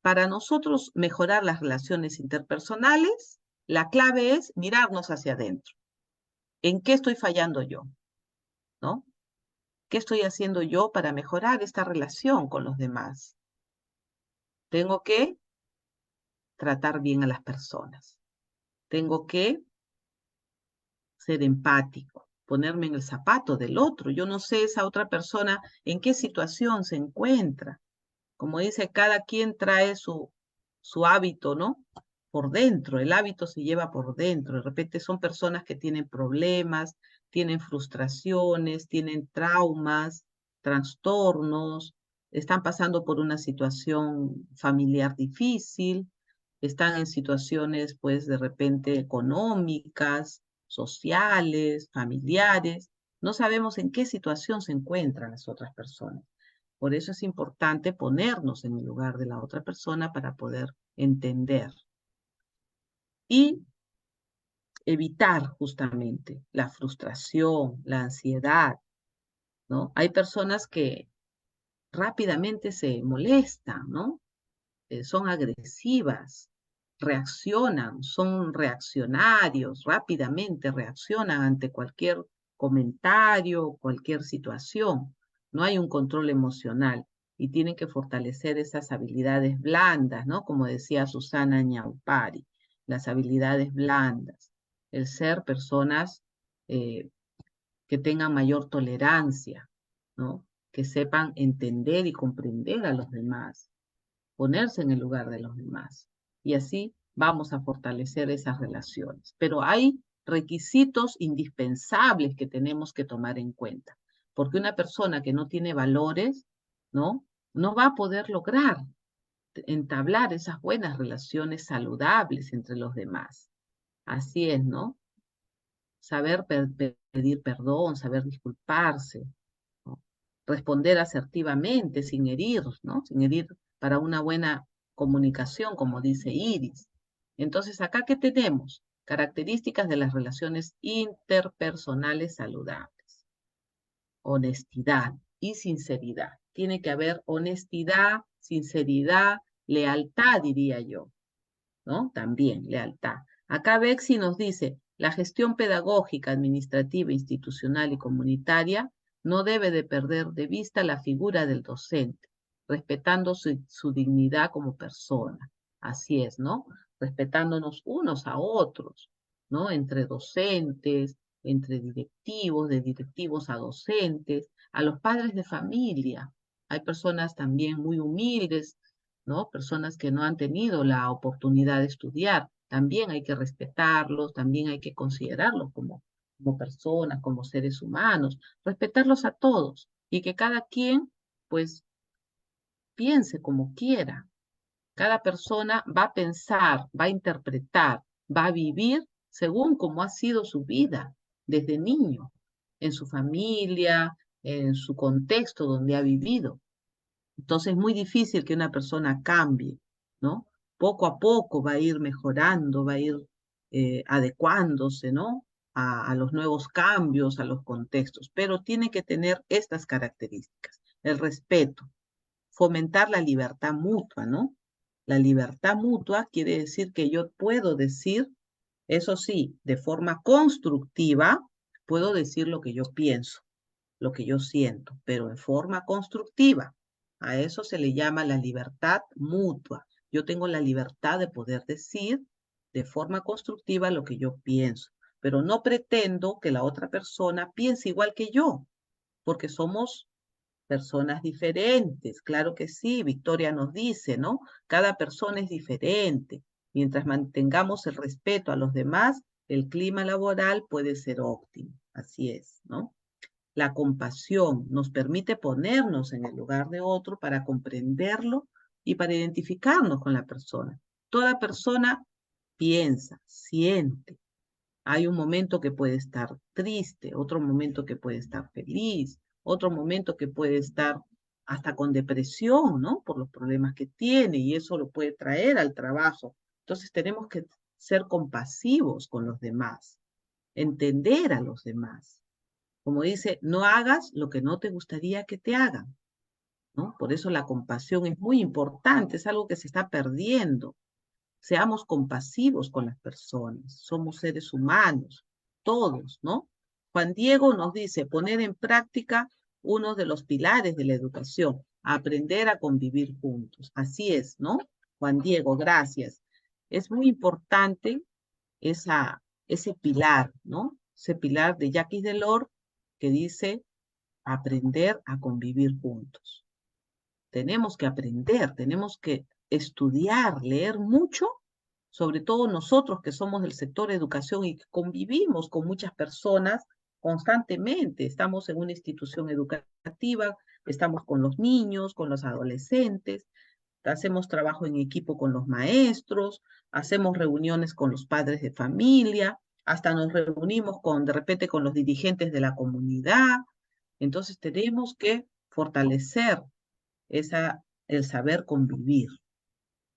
Para nosotros mejorar las relaciones interpersonales, la clave es mirarnos hacia adentro. ¿En qué estoy fallando yo? ¿No? ¿Qué estoy haciendo yo para mejorar esta relación con los demás? Tengo que tratar bien a las personas. Tengo que ser empático, ponerme en el zapato del otro. Yo no sé esa otra persona en qué situación se encuentra. Como dice, cada quien trae su hábito, ¿no? Por dentro, el hábito se lleva por dentro. De repente son personas que tienen problemas, tienen frustraciones, tienen traumas, trastornos, están pasando por una situación familiar difícil, están en situaciones, pues, de repente económicas, sociales, familiares. No sabemos en qué situación se encuentran las otras personas. Por eso es importante ponernos en el lugar de la otra persona para poder entender y evitar justamente la frustración, la ansiedad, ¿no? Hay personas que rápidamente se molestan, ¿no? Son agresivas, reaccionan, son reaccionarios, rápidamente reaccionan ante cualquier comentario, cualquier situación. No hay un control emocional y tienen que fortalecer esas habilidades blandas, ¿no? Como decía Susana Ñaupari, las habilidades blandas, el ser personas eh, que tengan mayor tolerancia, ¿no? Que sepan entender y comprender a los demás, ponerse en el lugar de los demás. Y así vamos a fortalecer esas relaciones. Pero hay requisitos indispensables que tenemos que tomar en cuenta, porque una persona que no tiene valores, ¿no? No va a poder lograr entablar esas buenas relaciones saludables entre los demás. Así es, ¿no? Saber pedir perdón, saber disculparse, ¿no? Responder asertivamente, sin herir, ¿no? Sin herir, para una buena comunicación, como dice Iris. Entonces, acá, ¿qué tenemos? Características de las relaciones interpersonales saludables. Honestidad y sinceridad. Tiene que haber honestidad, sinceridad, lealtad, diría yo, ¿no? También lealtad. Acá Bexi nos dice, la gestión pedagógica, administrativa, institucional y comunitaria no debe de perder de vista la figura del docente, respetando su dignidad como persona. Así es, ¿no? Respetándonos unos a otros, ¿no? Entre docentes, entre directivos, de directivos a docentes, a los padres de familia. Hay personas también muy humildes, ¿no? Personas que no han tenido la oportunidad de estudiar. También hay que respetarlos, también hay que considerarlos como personas, como seres humanos, respetarlos a todos y que cada quien, pues, piense como quiera. Cada persona va a pensar, va a interpretar, va a vivir según cómo ha sido su vida desde niño. en su familia, en su contexto donde ha vivido. Entonces es muy difícil que una persona cambie, ¿no? Poco a poco va a ir mejorando, va a ir adecuándose, ¿no? A los nuevos cambios, a los contextos, pero tiene que tener estas características: el respeto, fomentar la libertad mutua, ¿no? La libertad mutua quiere decir que yo puedo decir, eso sí, de forma constructiva, puedo decir lo que yo pienso, lo que yo siento, pero en forma constructiva. A eso se le llama la libertad mutua. Yo tengo la libertad de poder decir de forma constructiva lo que yo pienso, pero no pretendo que la otra persona piense igual que yo, porque somos personas diferentes. Claro que sí, Victoria nos dice, ¿no? Cada persona es diferente. Mientras mantengamos el respeto a los demás, el clima laboral puede ser óptimo. Así es, ¿no? La compasión nos permite ponernos en el lugar de otro para comprenderlo y para identificarnos con la persona. Toda persona piensa, siente. Hay un momento que puede estar triste, otro momento que puede estar feliz, otro momento que puede estar hasta con depresión, ¿no? Por los problemas que tiene, y eso lo puede traer al trabajo. Entonces tenemos que ser compasivos con los demás, entender a los demás. Como dice, no hagas lo que no te gustaría que te hagan, ¿no? Por eso la compasión es muy importante, es algo que se está perdiendo. Seamos compasivos con las personas, somos seres humanos, todos, ¿no? Juan Diego nos dice poner en práctica uno de los pilares de la educación, aprender a convivir juntos. Así es, ¿no? Juan Diego, gracias. Es muy importante ese pilar, ¿no? Ese pilar de Jacques Delors que dice aprender a convivir juntos. Tenemos que aprender, tenemos que estudiar, leer mucho, sobre todo nosotros que somos del sector educación y que convivimos con muchas personas constantemente. Estamos en una institución educativa, estamos con los niños, con los adolescentes, hacemos trabajo en equipo con los maestros, hacemos reuniones con los padres de familia, hasta nos reunimos de repente con los dirigentes de la comunidad. Entonces tenemos que fortalecer el saber convivir,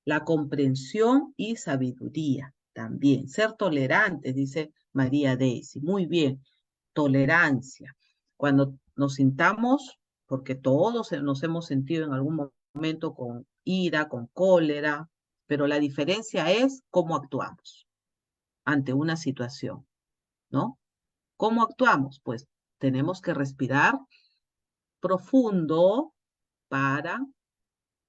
la comprensión y sabiduría también. Ser tolerantes, dice María Daisy. Muy bien, tolerancia. Cuando nos sintamos, porque todos nos hemos sentido en algún momento con ira, con cólera, pero la diferencia es cómo actuamos ante una situación, ¿no? ¿Cómo actuamos? Pues tenemos que respirar profundo para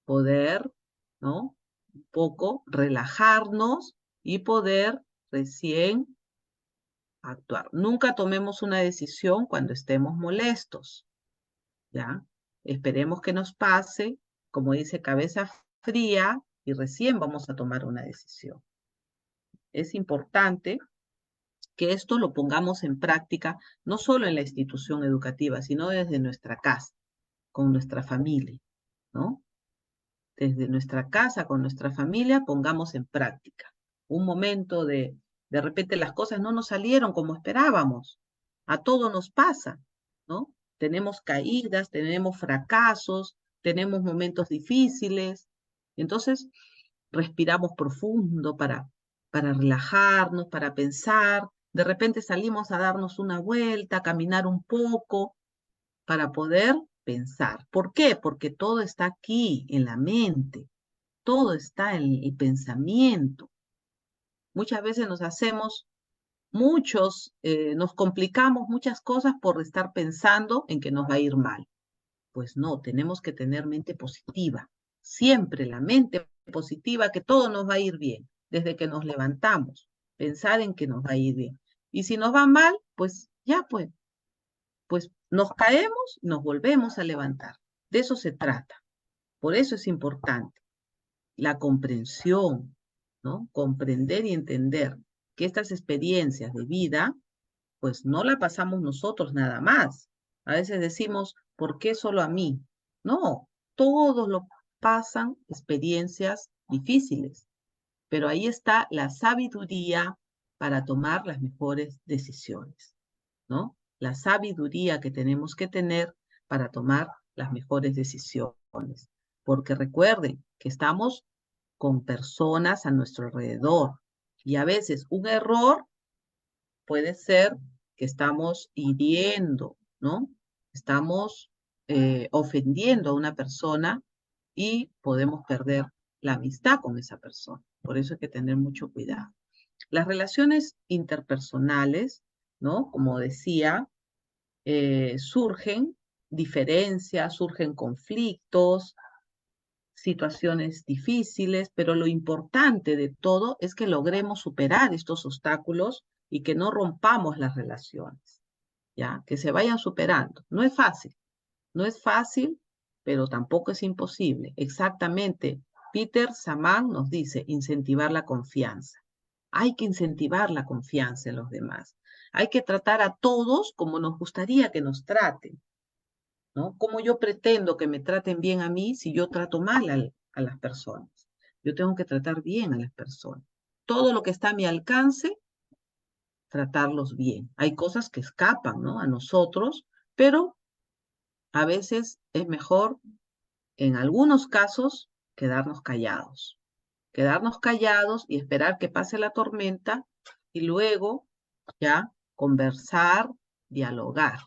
poder, ¿no? Un poco relajarnos y poder recién actuar. Nunca tomemos una decisión cuando estemos molestos, ¿ya? Esperemos que nos pase, como dice, cabeza fría y recién vamos a tomar una decisión. Es importante que esto lo pongamos en práctica, no solo en la institución educativa, sino desde nuestra casa, con nuestra familia, ¿no? Desde nuestra casa, con nuestra familia, pongamos en práctica. Un momento de repente las cosas no nos salieron como esperábamos. A todo nos pasa, ¿no? Tenemos caídas, tenemos fracasos, tenemos momentos difíciles. Entonces, respiramos profundo para relajarnos, para pensar. De repente salimos a darnos una vuelta, a caminar un poco, para poder pensar. ¿Por qué? Porque todo está aquí, en la mente, todo está en el pensamiento. Muchas veces nos complicamos muchas cosas por estar pensando en que nos va a ir mal. Pues no, tenemos que tener mente positiva. Siempre la mente positiva, que todo nos va a ir bien, desde que nos levantamos, pensar en que nos va a ir bien. Y si nos va mal, pues ya, pues nos caemos, nos volvemos a levantar. De eso se trata. Por eso es importante la comprensión, ¿no? Comprender y entender que estas experiencias de vida, pues no la pasamos nosotros nada más. A veces decimos, ¿por qué solo a mí? No, todos lo pasan experiencias difíciles, pero ahí está la sabiduría para tomar las mejores decisiones, ¿no? la sabiduría que tenemos que tener para tomar las mejores decisiones. Porque recuerden que estamos con personas a nuestro alrededor y a veces un error puede ser que estamos hiriendo, ¿no? Estamos ofendiendo a una persona y podemos perder la amistad con esa persona. Por eso hay que tener mucho cuidado. Las relaciones interpersonales, ¿no? Como decía, surgen diferencias, surgen conflictos, situaciones difíciles, pero lo importante de todo es que logremos superar estos obstáculos y que no rompamos las relaciones, ¿ya? Que se vayan superando. No es fácil, pero tampoco es imposible. Exactamente, Peter Saman nos dice incentivar la confianza. Hay que incentivar la confianza en los demás. Hay que tratar a todos como nos gustaría que nos traten, ¿no? ¿Cómo yo pretendo que me traten bien a mí si yo trato mal a las personas? Yo tengo que tratar bien a las personas. Todo lo que está a mi alcance, tratarlos bien. Hay cosas que escapan, ¿no? A nosotros, pero a veces es mejor, en algunos casos, quedarnos callados y esperar que pase la tormenta y luego ya conversar, dialogar.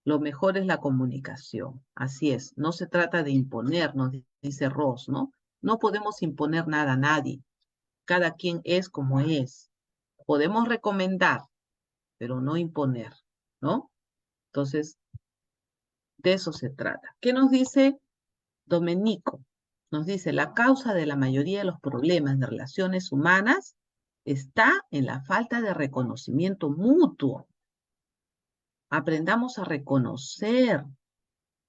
Lo mejor es la comunicación. Así es, no se trata de imponer, nos dice Ross, ¿no? No podemos imponer nada a nadie. Cada quien es como es. Podemos recomendar, pero no imponer, ¿no? Entonces, de eso se trata. ¿Qué nos dice Domenico? Nos dice, la causa de la mayoría de los problemas de relaciones humanas está en la falta de reconocimiento mutuo. Aprendamos a reconocer,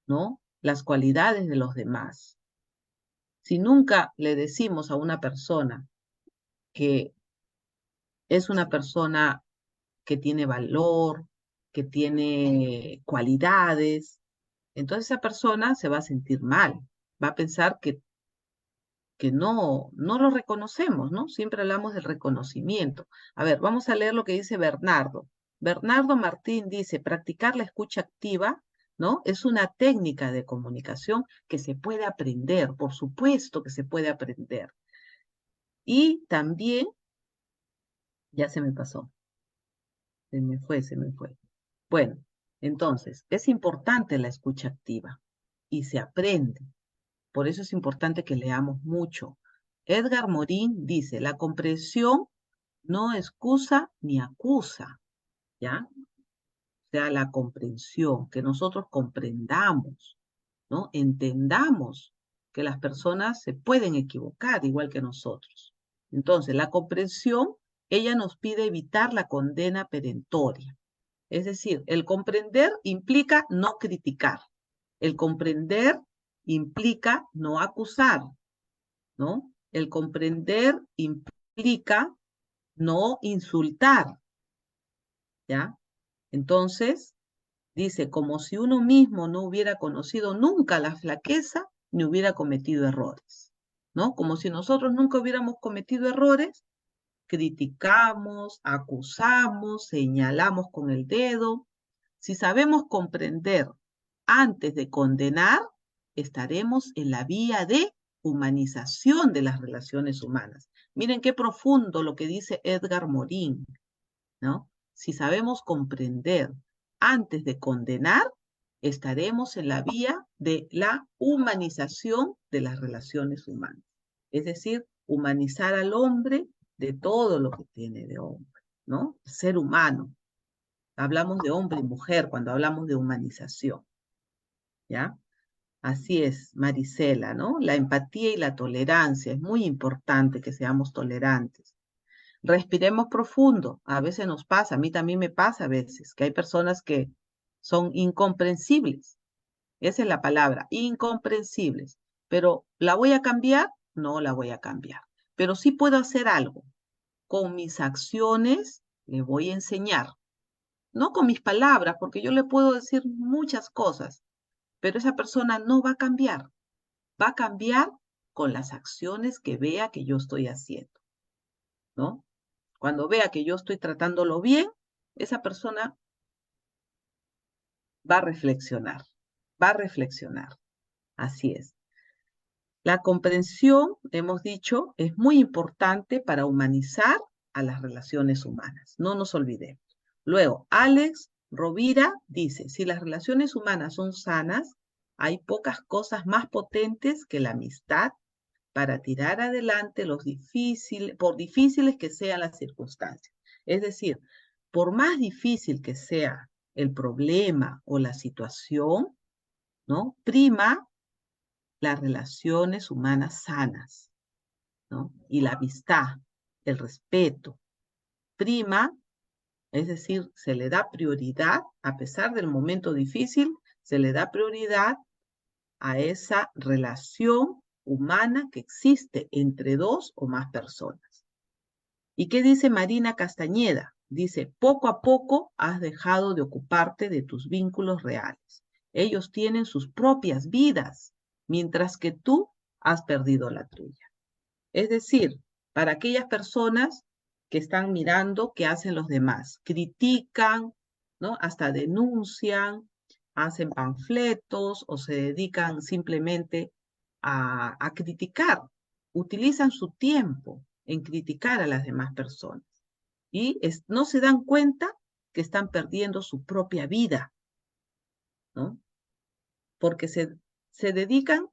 ¿no? Las cualidades de los demás. Si nunca le decimos a una persona que es una persona que tiene valor, que tiene cualidades, entonces esa persona se va a sentir mal, va a pensar que no lo reconocemos, ¿no? Siempre hablamos del reconocimiento. A ver, vamos a leer lo que dice Bernardo. Bernardo Martín dice, practicar la escucha activa, ¿no? Es una técnica de comunicación que se puede aprender, por supuesto que se puede aprender. Y también, ya se me pasó, se me fue. Bueno, entonces, es importante la escucha activa y se aprende. Por eso es importante que leamos mucho. Edgar Morin dice, la comprensión no excusa ni acusa, ¿ya? O sea, la comprensión, que nosotros comprendamos, ¿no? Entendamos que las personas se pueden equivocar igual que nosotros. Entonces, la comprensión, ella nos pide evitar la condena perentoria. Es decir, el comprender implica no criticar. El comprender implica no acusar, ¿no? El comprender implica no insultar, ¿ya? Entonces, dice, como si uno mismo no hubiera conocido nunca la flaqueza ni hubiera cometido errores, ¿no? Como si nosotros nunca hubiéramos cometido errores, criticamos, acusamos, señalamos con el dedo. Si sabemos comprender antes de condenar, estaremos en la vía de humanización de las relaciones humanas. Miren qué profundo lo que dice Edgar Morin, ¿no? Si sabemos comprender antes de condenar, estaremos en la vía de la humanización de las relaciones humanas. Es decir, humanizar al hombre de todo lo que tiene de hombre, ¿no? El ser humano. Hablamos de hombre y mujer cuando hablamos de humanización, ¿ya? Así es, Marisela, ¿no? La empatía y la tolerancia. Es muy importante que seamos tolerantes. Respiremos profundo. A veces nos pasa, a mí también me pasa a veces, que hay personas que son incomprensibles. Esa es la palabra, incomprensibles. Pero ¿la voy a cambiar? No la voy a cambiar. Pero sí puedo hacer algo. Con mis acciones le voy a enseñar. No con mis palabras, porque yo le puedo decir muchas cosas, pero esa persona no va a cambiar. Va a cambiar con las acciones que vea que yo estoy haciendo, ¿no? Cuando vea que yo estoy tratándolo bien, esa persona va a reflexionar, va a reflexionar. Así es. La comprensión, hemos dicho, es muy importante para humanizar a las relaciones humanas. No nos olvidemos. Luego, Alex Rovira dice, si las relaciones humanas son sanas, hay pocas cosas más potentes que la amistad para tirar adelante por difíciles que sean las circunstancias. Es decir, por más difícil que sea el problema o la situación, ¿no? Prima las relaciones humanas sanas, ¿no? Y la amistad, el respeto, prima, es decir, se le da prioridad, a pesar del momento difícil, se le da prioridad a esa relación humana que existe entre dos o más personas. ¿Y qué dice Marina Castañeda? Dice, poco a poco has dejado de ocuparte de tus vínculos reales. Ellos tienen sus propias vidas, mientras que tú has perdido la tuya. Es decir, para aquellas personas que están mirando qué hacen los demás, critican, ¿no? Hasta denuncian, hacen panfletos o se dedican simplemente a criticar, utilizan su tiempo en criticar a las demás personas y no se dan cuenta que están perdiendo su propia vida, ¿no? Porque se dedican,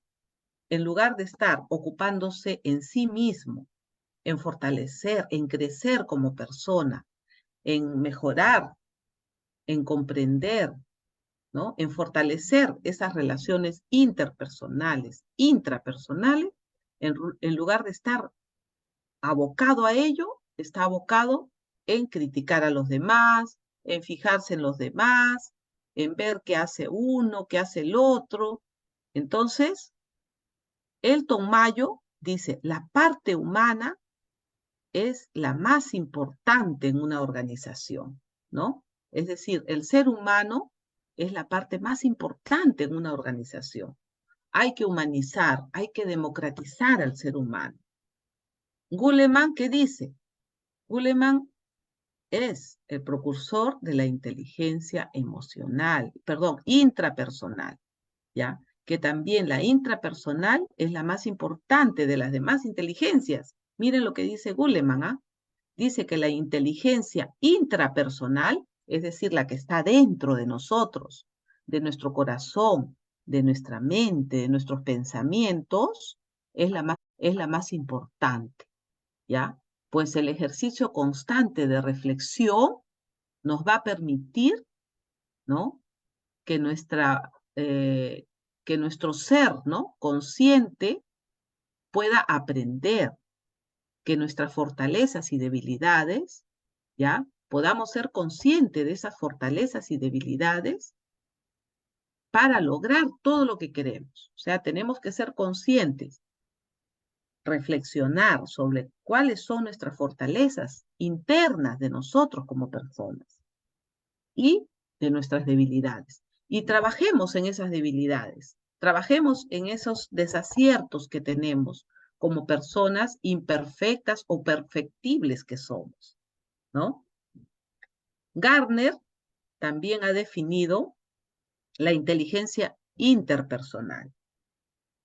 en lugar de estar ocupándose en sí mismo, en fortalecer, en crecer como persona, en mejorar, en comprender, ¿no? En fortalecer esas relaciones interpersonales, intrapersonales, en lugar de estar abocado a ello, está abocado en criticar a los demás, en fijarse en los demás, en ver qué hace uno, qué hace el otro. Entonces, Elton Mayo dice, la parte humana es la más importante en una organización, ¿no? Es decir, el ser humano es la parte más importante en una organización. Hay que humanizar, hay que democratizar al ser humano. Goleman, ¿qué dice? Goleman es el precursor de la inteligencia emocional, perdón, intrapersonal, ¿ya? Que también la intrapersonal es la más importante de las demás inteligencias. Miren lo que dice Goleman, ¿ah? Dice que la inteligencia intrapersonal, es decir, la que está dentro de nosotros, de nuestro corazón, de nuestra mente, de nuestros pensamientos, es la más importante, ¿ya? Pues el ejercicio constante de reflexión nos va a permitir, ¿no? Que que nuestro ser, ¿no? Consciente pueda aprender, que nuestras fortalezas y debilidades, ¿ya? Podamos ser conscientes de esas fortalezas y debilidades para lograr todo lo que queremos. O sea, tenemos que ser conscientes, reflexionar sobre cuáles son nuestras fortalezas internas de nosotros como personas y de nuestras debilidades. Y trabajemos en esas debilidades, trabajemos en esos desaciertos que tenemos como personas imperfectas o perfectibles que somos, ¿no? Gardner también ha definido la inteligencia interpersonal.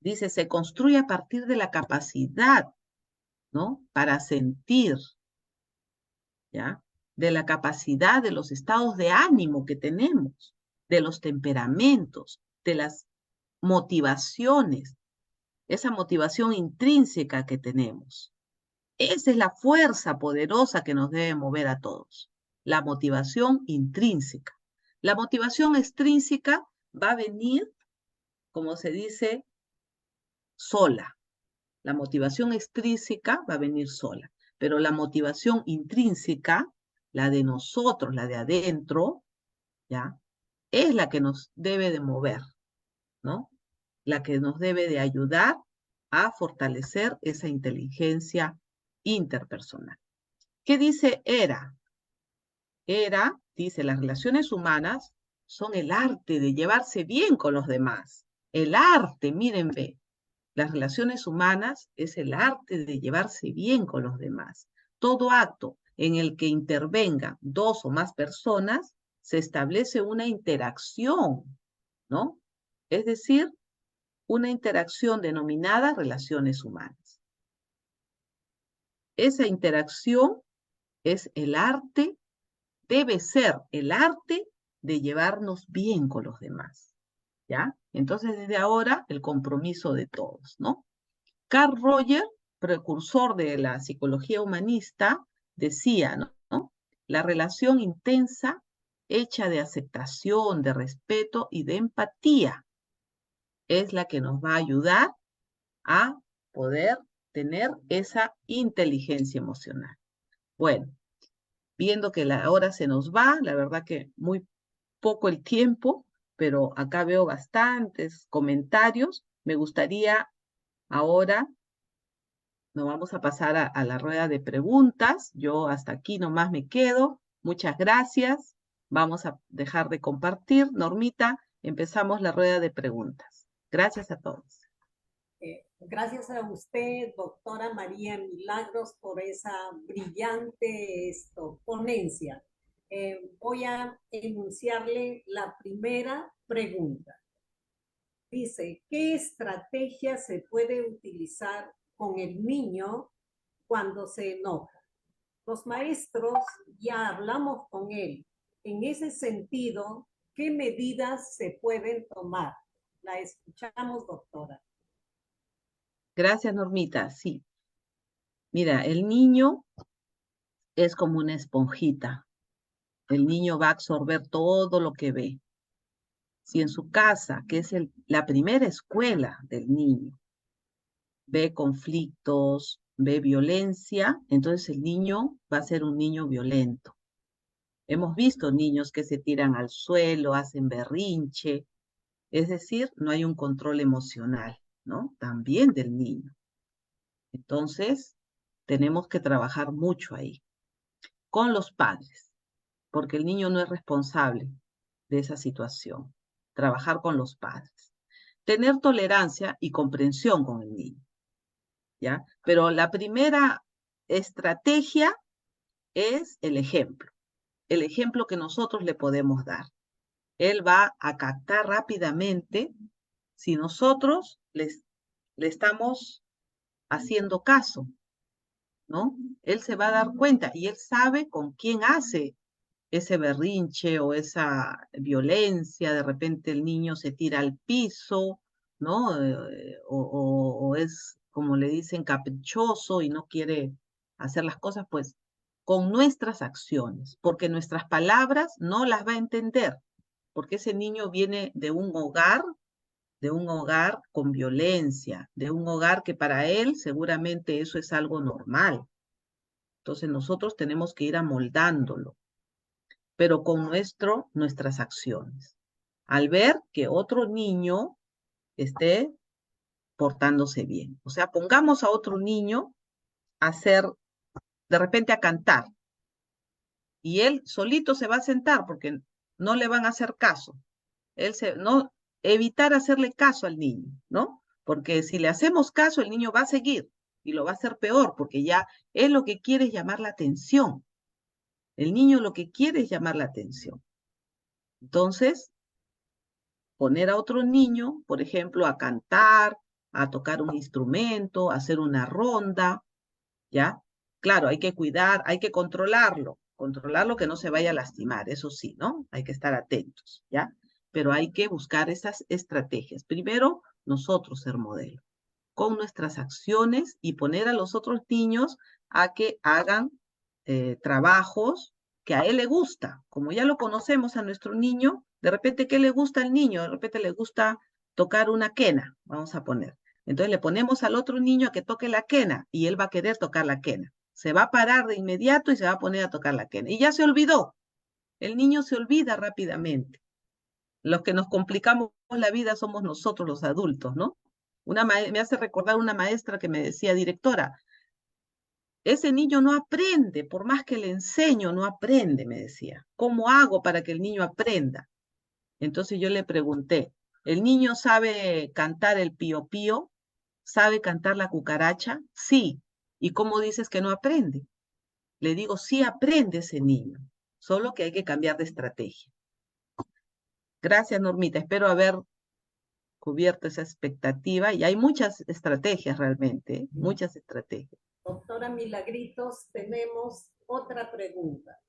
Dice, se construye a partir de la capacidad, ¿no? Para sentir, ¿ya? De la capacidad de los estados de ánimo que tenemos, de los temperamentos, de las motivaciones, esa motivación intrínseca que tenemos. Esa es la fuerza poderosa que nos debe mover a todos, la motivación intrínseca. La motivación extrínseca va a venir, como se dice, sola. La motivación extrínseca va a venir sola, pero la motivación intrínseca, la de nosotros, la de adentro, ¿ya? Es la que nos debe de mover, ¿no? La que nos debe de ayudar a fortalecer esa inteligencia interpersonal. ¿Qué dice Era? Era, dice, las relaciones humanas son el arte de llevarse bien con los demás. El arte, miren, ve, las relaciones humanas es el arte de llevarse bien con los demás. Todo acto en el que intervengan dos o más personas se establece una interacción, ¿no? Es decir, una interacción denominada relaciones humanas. Esa interacción es el arte, debe ser el arte de llevarnos bien con los demás, ¿ya? Entonces, desde ahora, el compromiso de todos, ¿no? Carl Rogers, precursor de la psicología humanista, decía, ¿no? La relación intensa, hecha de aceptación, de respeto y de empatía, es la que nos va a ayudar a poder tener esa inteligencia emocional. Bueno, viendo que la hora se nos va, la verdad que muy poco el tiempo, pero acá veo bastantes comentarios. Me gustaría ahora, nos vamos a pasar a la rueda de preguntas. Yo hasta aquí nomás me quedo. Muchas gracias. Vamos a dejar de compartir. Normita, empezamos la rueda de preguntas. Gracias a todos. Gracias a usted, doctora María Milagros, por esa brillante ponencia. Voy a enunciarle la primera pregunta. Dice, ¿qué estrategia se puede utilizar con el niño cuando se enoja? Los maestros ya hablamos con él. En ese sentido, ¿qué medidas se pueden tomar? La escuchamos, doctora. Gracias, Normita. Sí. Mira, el niño es como una esponjita. El niño va a absorber todo lo que ve. Si en su casa, que es la primera escuela del niño, ve conflictos, ve violencia, entonces el niño va a ser un niño violento. Hemos visto niños que se tiran al suelo, hacen berrinche, es decir, no hay un control emocional, ¿no? También del niño. Entonces, tenemos que trabajar mucho ahí, con los padres, porque el niño no es responsable de esa situación. Trabajar con los padres. Tener tolerancia y comprensión con el niño, ¿ya? Pero la primera estrategia es el ejemplo que nosotros le podemos dar. Él va a captar rápidamente si nosotros le estamos haciendo caso, ¿no? Él se va a dar cuenta y él sabe con quién hace ese berrinche o esa violencia, de repente el niño se tira al piso, ¿no? O es, como le dicen, caprichoso y no quiere hacer las cosas, pues con nuestras acciones, porque nuestras palabras no las va a entender, porque ese niño viene de un hogar con violencia, de un hogar que para él seguramente eso es algo normal. Entonces nosotros tenemos que ir amoldándolo, pero con nuestras acciones. Al ver que otro niño esté portándose bien. O sea, pongamos a otro niño a hacer, de repente a cantar, y él solito se va a sentar porque no le van a hacer caso. No, evitar hacerle caso al niño, ¿no? Porque si le hacemos caso, el niño va a seguir y lo va a hacer peor, porque ya él lo que quiere es llamar la atención. El niño lo que quiere es llamar la atención. Entonces, poner a otro niño, por ejemplo, a cantar, a tocar un instrumento, a hacer una ronda, ¿ya? Claro, hay que cuidar, hay que controlarlo que no se vaya a lastimar, eso sí, ¿no? Hay que estar atentos, ¿ya? Pero hay que buscar esas estrategias. Primero, nosotros ser modelo, con nuestras acciones y poner a los otros niños a que hagan trabajos que a él le gusta. Como ya lo conocemos a nuestro niño, de repente, ¿qué le gusta al niño? De repente le gusta tocar una quena, vamos a poner. Entonces le ponemos al otro niño a que toque la quena y él va a querer tocar la quena. Se va a parar de inmediato y se va a poner a tocar la quena. Y ya se olvidó. El niño se olvida rápidamente. Los que nos complicamos la vida somos nosotros los adultos, ¿no? Me hace recordar una maestra que me decía, directora, ese niño no aprende, por más que le enseño, no aprende, me decía. ¿Cómo hago para que el niño aprenda? Entonces yo le pregunté, ¿el niño sabe cantar el pío pío? ¿Sabe cantar la cucaracha? Sí. ¿Y cómo dices que no aprende? Le digo, sí aprende ese niño, solo que hay que cambiar de estrategia. Gracias, Normita. Espero haber cubierto esa expectativa y hay muchas estrategias realmente, ¿eh? Muchas estrategias. Doctora Milagritos, tenemos otra pregunta.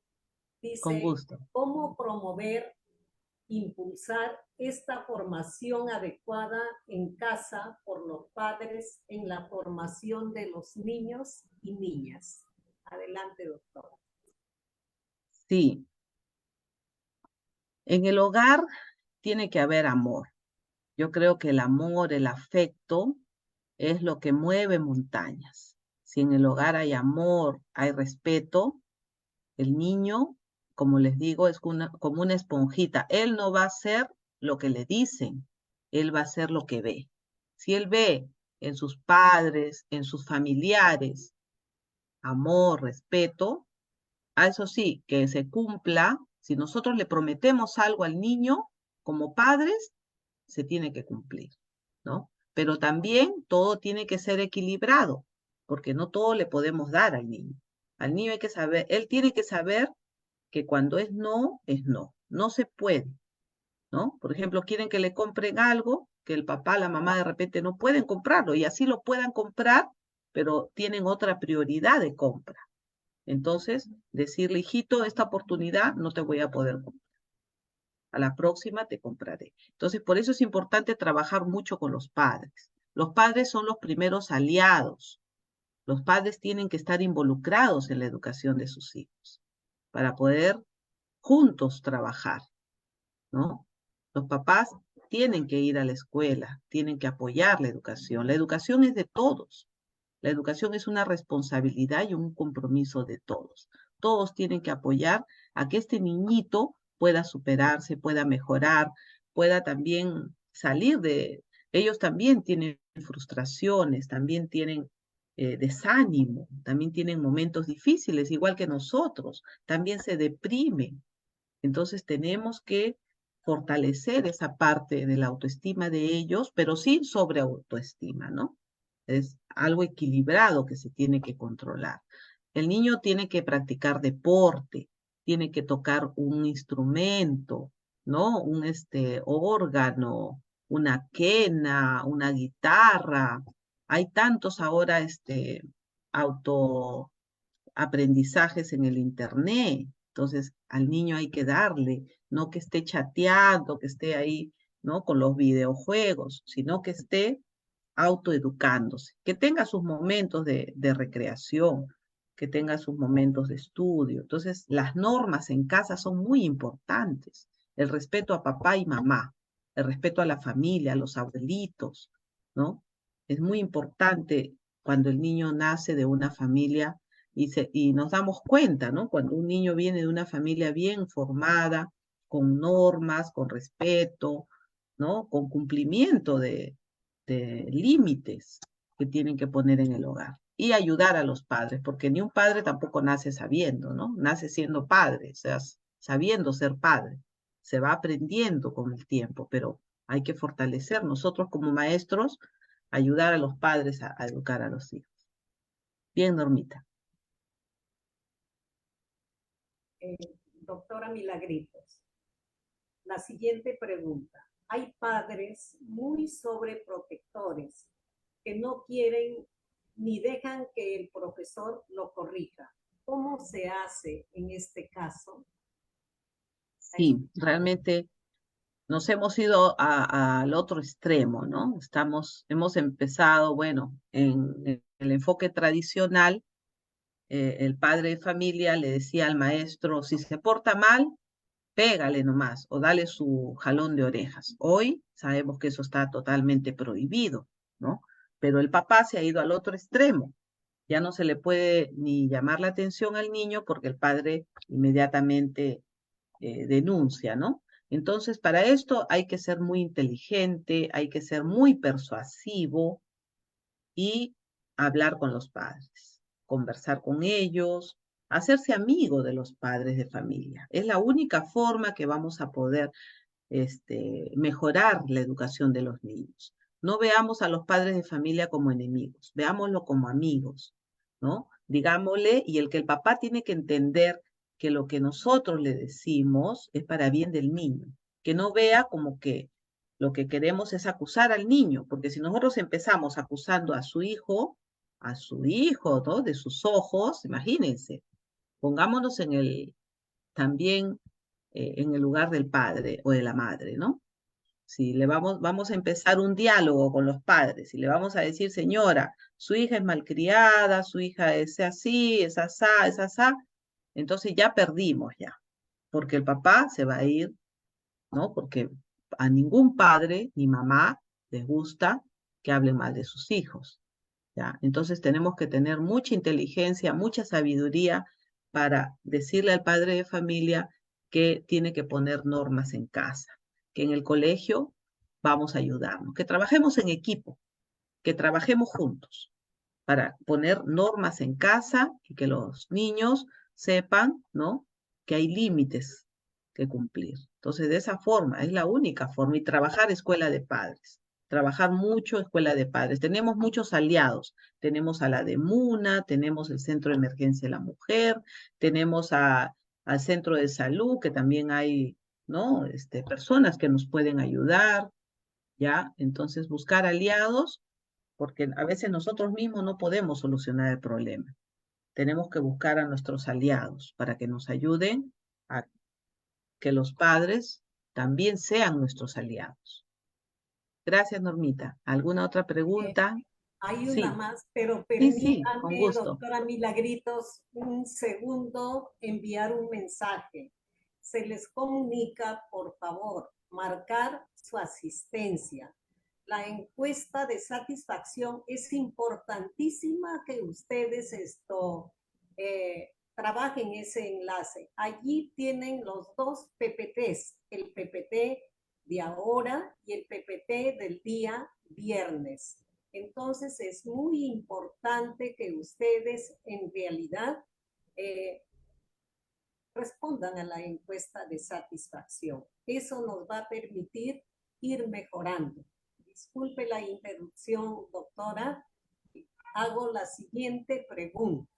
Con Dice, gusto. ¿cómo promover, impulsar esta formación adecuada en casa por los padres en la formación de los niños y niñas? Adelante, doctora. Sí, en el hogar tiene que haber amor. Yo creo que el amor, el afecto, es lo que mueve montañas. Si en el hogar hay amor, hay respeto, el niño, como les digo, es como una esponjita. Él no va a hacer lo que le dicen, él va a hacer lo que ve. Si él ve en sus padres, en sus familiares, amor, respeto, a eso sí, que se cumpla. Si nosotros le prometemos algo al niño, como padres, se tiene que cumplir, ¿no? Pero también todo tiene que ser equilibrado, porque no todo le podemos dar al niño. Al niño hay que saber, él tiene que saber que cuando es no, no se puede, ¿no? Por ejemplo, quieren que le compren algo que el papá, la mamá de repente no pueden comprarlo y así lo puedan comprar, pero tienen otra prioridad de compra. Entonces, decirle, hijito, esta oportunidad no te voy a poder comprar. A la próxima te compraré. Entonces, por eso es importante trabajar mucho con los padres. Los padres son los primeros aliados. Los padres tienen que estar involucrados en la educación de sus hijos para poder juntos trabajar, ¿no? Los papás tienen que ir a la escuela, tienen que apoyar la educación. La educación es de todos. La educación es una responsabilidad y un compromiso de todos. Todos tienen que apoyar a que este niñito pueda superarse, pueda mejorar, pueda también salir de... Ellos también tienen frustraciones, también tienen desánimo, también tienen momentos difíciles, igual que nosotros, también se deprimen. Entonces tenemos que fortalecer esa parte de la autoestima de ellos, pero sin sobreautoestima, ¿no? Es algo equilibrado que se tiene que controlar. El niño tiene que practicar deporte, tiene que tocar un instrumento, ¿no? Un órgano, una quena, una guitarra. Hay tantos ahora autoaprendizajes en el internet. Entonces, al niño hay que darle, no que esté chateando, que esté ahí, ¿no? Con los videojuegos, sino que esté autoeducándose, que tenga sus momentos de recreación, que tenga sus momentos de estudio. Entonces, las normas en casa son muy importantes. El respeto a papá y mamá, el respeto a la familia, a los abuelitos, ¿no? Es muy importante cuando el niño nace de una familia y nos damos cuenta, ¿no? Cuando un niño viene de una familia bien formada, con normas, con respeto, ¿no? Con cumplimiento de límites que tienen que poner en el hogar y ayudar a los padres, porque ni un padre tampoco nace sabiendo, ¿no? Nace siendo padre, o sea, sabiendo ser padre. Se va aprendiendo con el tiempo, pero hay que fortalecer nosotros como maestros, ayudar a los padres a educar a los hijos. Bien, Normita. Doctora Milagritos, la siguiente pregunta. Hay padres muy sobreprotectores que no quieren ni dejan que el profesor lo corrija. ¿Cómo se hace en este caso? Sí, realmente nos hemos ido al otro extremo, ¿no? Hemos empezado, bueno, en el enfoque tradicional, el padre de familia le decía al maestro, si se porta mal, pégale nomás o dale su jalón de orejas. Hoy sabemos que eso está totalmente prohibido, ¿no? Pero el papá se ha ido al otro extremo. Ya no se le puede ni llamar la atención al niño porque el padre inmediatamente denuncia, ¿no? Entonces, para esto hay que ser muy inteligente, hay que ser muy persuasivo y hablar con los padres, conversar con ellos, hacerse amigo de los padres de familia. Es la única forma que vamos a poder mejorar la educación de los niños. No veamos a los padres de familia como enemigos, veámoslo como amigos, ¿no? Digámosle, y el papá tiene que entender que lo que nosotros le decimos es para bien del niño, que no vea como que lo que queremos es acusar al niño, porque si nosotros empezamos acusando a su hijo, ¿no? De sus ojos, imagínense, pongámonos también en el lugar del padre o de la madre, ¿no? Si vamos a empezar un diálogo con los padres y le vamos a decir, señora, su hija es malcriada, su hija es así, es asá, entonces ya perdimos ya, porque el papá se va a ir, ¿no? Porque a ningún padre ni mamá les gusta que hablen mal de sus hijos, ¿ya? Entonces tenemos que tener mucha inteligencia, mucha sabiduría para decirle al padre de familia que tiene que poner normas en casa, que en el colegio vamos a ayudarnos, que trabajemos en equipo, que trabajemos juntos para poner normas en casa y que los niños sepan, ¿no? Que hay límites que cumplir. Entonces, de esa forma, es la única forma. Y trabajar escuela de padres. Trabajar mucho escuela de padres. Tenemos muchos aliados. Tenemos a la de MUNA, tenemos el Centro de Emergencia de la Mujer, tenemos al Centro de Salud, que también hay, ¿no? Personas que nos pueden ayudar, ¿ya? Entonces, buscar aliados porque a veces nosotros mismos no podemos solucionar el problema. Tenemos que buscar a nuestros aliados para que nos ayuden a que los padres también sean nuestros aliados. Gracias, Normita. ¿Alguna otra Eh, pregunta? Hay una Sí, más, pero sí, con permítame, gusto. doctora Milagritos, un segundo enviar un mensaje. Se les comunica, por favor, marcar su asistencia. La encuesta de satisfacción es importantísima que ustedes trabajen ese enlace. Allí tienen los dos PPTs, el PPT de ahora y el PPT del día viernes. Entonces es muy importante que ustedes en realidad eh, respondan a la encuesta de satisfacción. Eso nos va a permitir ir mejorando. Disculpe la interrupción, doctora. Hago la siguiente pregunta.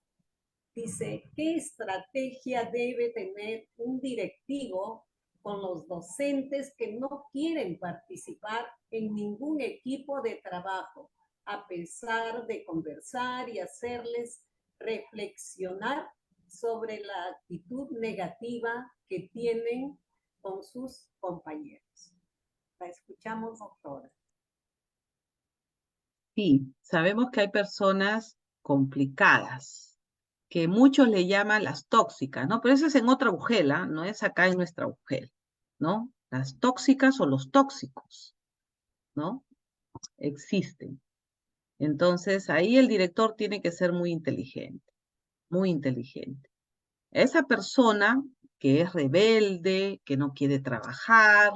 Dice, ¿qué estrategia debe tener un directivo con los docentes que no quieren participar en ningún equipo de trabajo, a pesar de conversar y hacerles reflexionar sobre la actitud negativa que tienen con sus compañeros? La escuchamos, doctora. Sí, sabemos que hay personas complicadas, que muchos le llaman las tóxicas, ¿no? Pero eso es en otra agujela, no es acá en nuestra agujela, ¿no? Las tóxicas o los tóxicos, ¿no? Existen. Entonces, ahí el director tiene que ser muy inteligente, muy inteligente. Esa persona que es rebelde, que no quiere trabajar,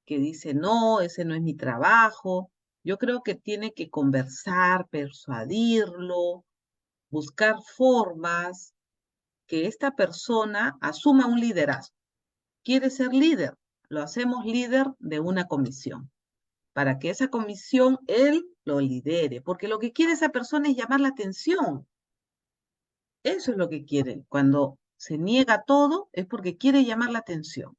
que dice, no, ese no es mi trabajo, yo creo que tiene que conversar, persuadirlo, buscar formas que esta persona asuma un liderazgo. Quiere ser líder, lo hacemos líder de una comisión para que esa comisión él lo lidere, porque lo que quiere esa persona es llamar la atención. Eso es lo que quiere. Cuando se niega todo es porque quiere llamar la atención.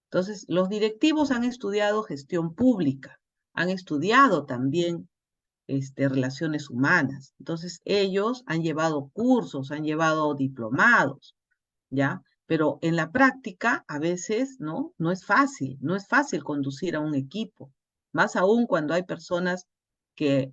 Entonces, los directivos han estudiado gestión pública, han estudiado también relaciones humanas. Entonces, ellos han llevado cursos, han llevado diplomados, ¿ya? Pero en la práctica, a veces, ¿no? No es fácil conducir a un equipo, más aún cuando hay personas que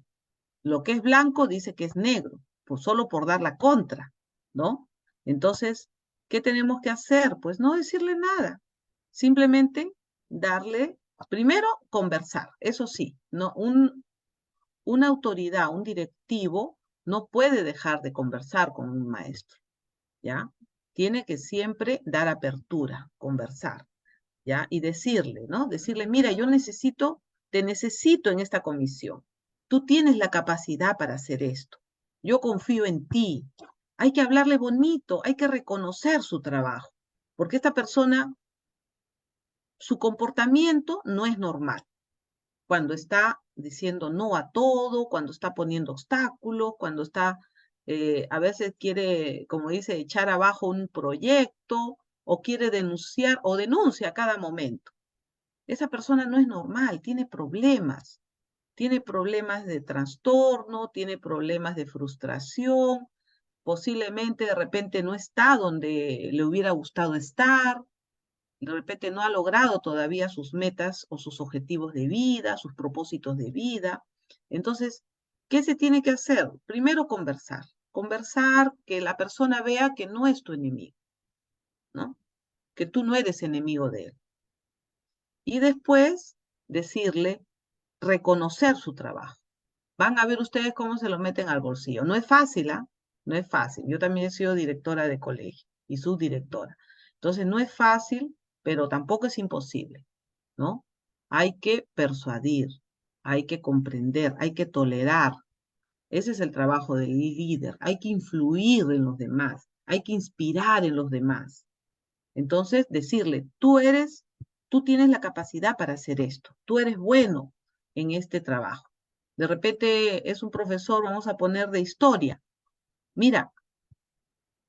lo que es blanco dice que es negro, pues solo por dar la contra, ¿no? Entonces, ¿qué tenemos que hacer? Pues no decirle nada, simplemente darle, primero, conversar, eso sí, no, una autoridad, un directivo, no puede dejar de conversar con un maestro, ¿ya? Tiene que siempre dar apertura, conversar, ¿ya? Y decirle, ¿no? Decirle, mira, te necesito en esta comisión. Tú tienes la capacidad para hacer esto. Yo confío en ti. Hay que hablarle bonito, hay que reconocer su trabajo, porque esta persona, su comportamiento no es normal. Cuando está diciendo no a todo, cuando está poniendo obstáculos, cuando está, a veces quiere, como dice, echar abajo un proyecto o quiere denunciar o denuncia a cada momento. esa persona no es normal, tiene problemas de trastorno, tiene problemas de frustración, posiblemente de repente no está donde le hubiera gustado estar, de repente no ha logrado todavía sus metas o sus objetivos de vida, sus propósitos de vida. Entonces, ¿qué se tiene que hacer? Primero conversar, que la persona vea que no es tu enemigo, ¿no? Que tú no eres enemigo de él. Y después decirle, reconocer su trabajo. Van a ver ustedes cómo se lo meten al bolsillo. No es fácil, ¿ah? No es fácil. Yo también he sido directora de colegio y subdirectora. Entonces no es fácil, pero tampoco es imposible, ¿no? Hay que persuadir, hay que comprender, hay que tolerar. Ese es el trabajo del líder. Hay que influir en los demás, hay que inspirar en los demás. Entonces, decirle, tú tienes la capacidad para hacer esto, tú eres bueno en este trabajo. De repente es un profesor, vamos a poner de historia. Mira,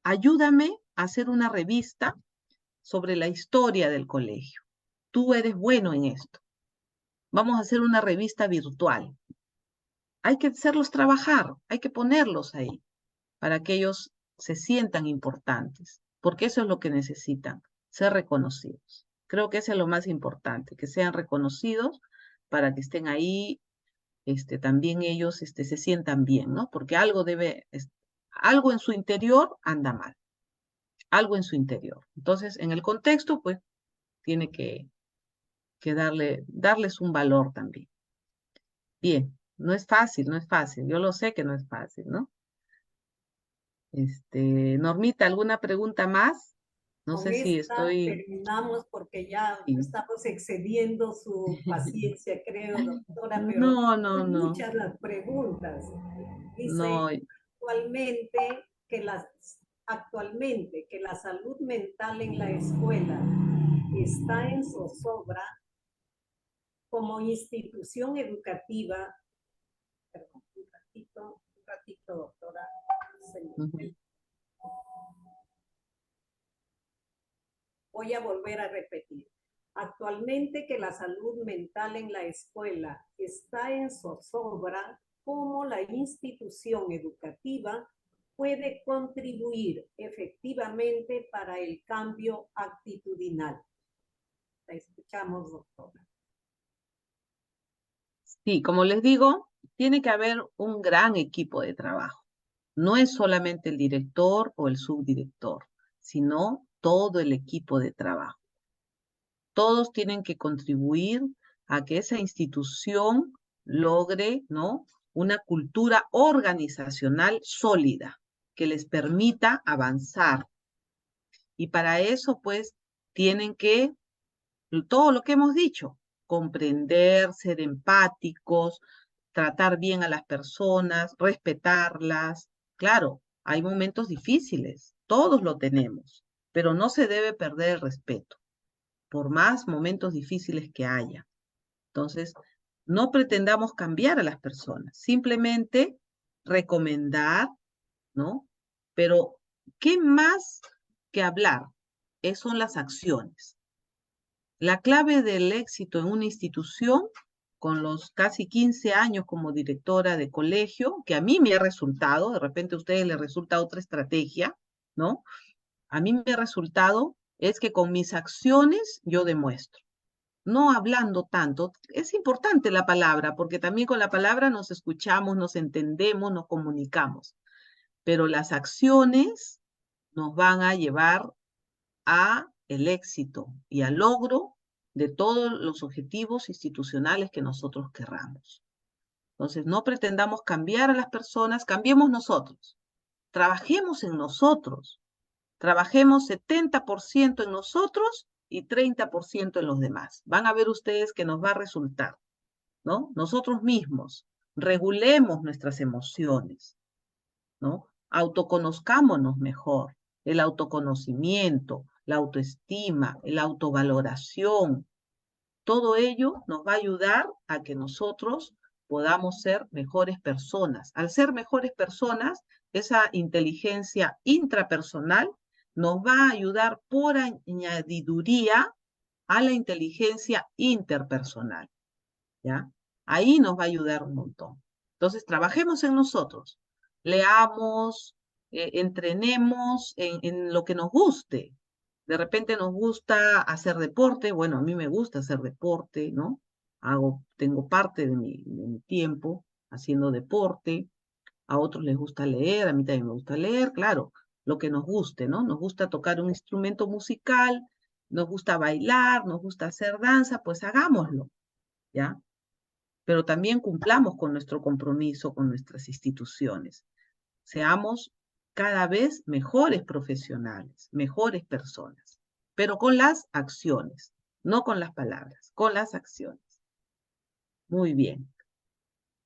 ayúdame a hacer una revista sobre la historia del colegio. Tú eres bueno en esto. Vamos a hacer una revista virtual. Hay que hacerlos trabajar, hay que ponerlos ahí para que ellos se sientan importantes, porque eso es lo que necesitan, ser reconocidos. Creo que eso es lo más importante, que sean reconocidos para que estén ahí, también ellos se sientan bien, ¿no? Porque algo en su interior anda mal, algo en su interior. Entonces, en el contexto, pues, tiene que darles un valor también. Bien, no es fácil, no es fácil. Yo lo sé que no es fácil, ¿no? Normita, ¿alguna pregunta más? No Con sé si esta estoy... terminamos porque ya Sí. estamos excediendo su paciencia, creo, doctora, pero No, no, son no, muchas las preguntas. Dice, no. actualmente actualmente que la salud mental en la escuela está en zozobra como institución educativa. Perdón, un ratito, doctora. Ujú. Voy a volver a repetir. Actualmente que la salud mental en la escuela está en zozobra, ¿cómo la institución educativa puede contribuir efectivamente para el cambio actitudinal? La escuchamos, doctora. Sí, como les digo, tiene que haber un gran equipo de trabajo. No es solamente el director o el subdirector, sino todo el equipo de trabajo. Todos tienen que contribuir a que esa institución logre, ¿no?, una cultura organizacional sólida que les permita avanzar. Y para eso, pues, tienen que, todo lo que hemos dicho, comprender, ser empáticos, tratar bien a las personas, respetarlas. Claro, hay momentos difíciles, todos lo tenemos, pero no se debe perder el respeto, por más momentos difíciles que haya. Entonces, no pretendamos cambiar a las personas, simplemente recomendar, ¿no? Pero, ¿qué más que hablar? Son las acciones. La clave del éxito en una institución, con los casi 15 años como directora de colegio, que a mí me ha resultado, de repente a ustedes les resulta otra estrategia, ¿no? A mí me ha resultado es que con mis acciones yo demuestro, no hablando tanto. Es importante la palabra, porque también con la palabra nos escuchamos, nos entendemos, nos comunicamos, pero las acciones nos van a llevar a el éxito y al logro de todos los objetivos institucionales que nosotros querramos. Entonces, no pretendamos cambiar a las personas, cambiemos nosotros. Trabajemos en nosotros. Trabajemos 70% en nosotros y 30% en los demás. Van a ver ustedes que nos va a resultar, ¿no? Nosotros mismos regulemos nuestras emociones, ¿no? Autoconozcámonos mejor. El autoconocimiento, la autoestima, la autovaloración, todo ello nos va a ayudar a que nosotros podamos ser mejores personas. Al ser mejores personas, esa inteligencia intrapersonal nos va a ayudar por añadiduría a la inteligencia interpersonal, ¿ya? Ahí nos va a ayudar un montón. Entonces, trabajemos en nosotros, leamos, entrenemos en lo que nos guste. De repente nos gusta hacer deporte, bueno, a mí me gusta hacer deporte, ¿no? Tengo parte de mi tiempo haciendo deporte, a otros les gusta leer, a mí también me gusta leer, claro, lo que nos guste, ¿no? Nos gusta tocar un instrumento musical, nos gusta bailar, nos gusta hacer danza, pues hagámoslo, ¿ya? Pero también cumplamos con nuestro compromiso con nuestras instituciones. Seamos cada vez mejores profesionales, mejores personas, pero con las acciones, no con las palabras, con las acciones. Muy bien.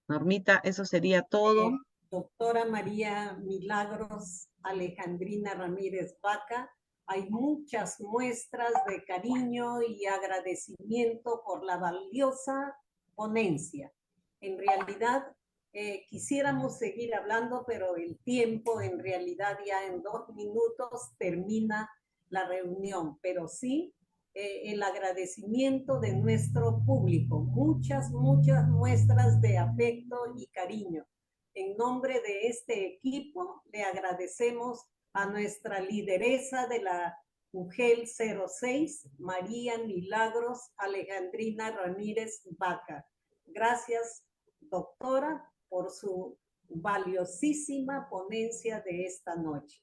Normita, eso sería todo. Doctora María Milagros Alejandrina Ramírez Vaca, hay muchas muestras de cariño y agradecimiento por la valiosa ponencia. En realidad, quisiéramos seguir hablando, pero el tiempo en realidad ya en 2 minutos termina la reunión, pero sí el agradecimiento de nuestro público, muchas muestras de afecto y cariño. En nombre de este equipo, le agradecemos a nuestra lideresa de la UGEL 06, María Milagros Alejandrina Ramírez Vaca. Gracias, doctora, por su valiosísima ponencia de esta noche.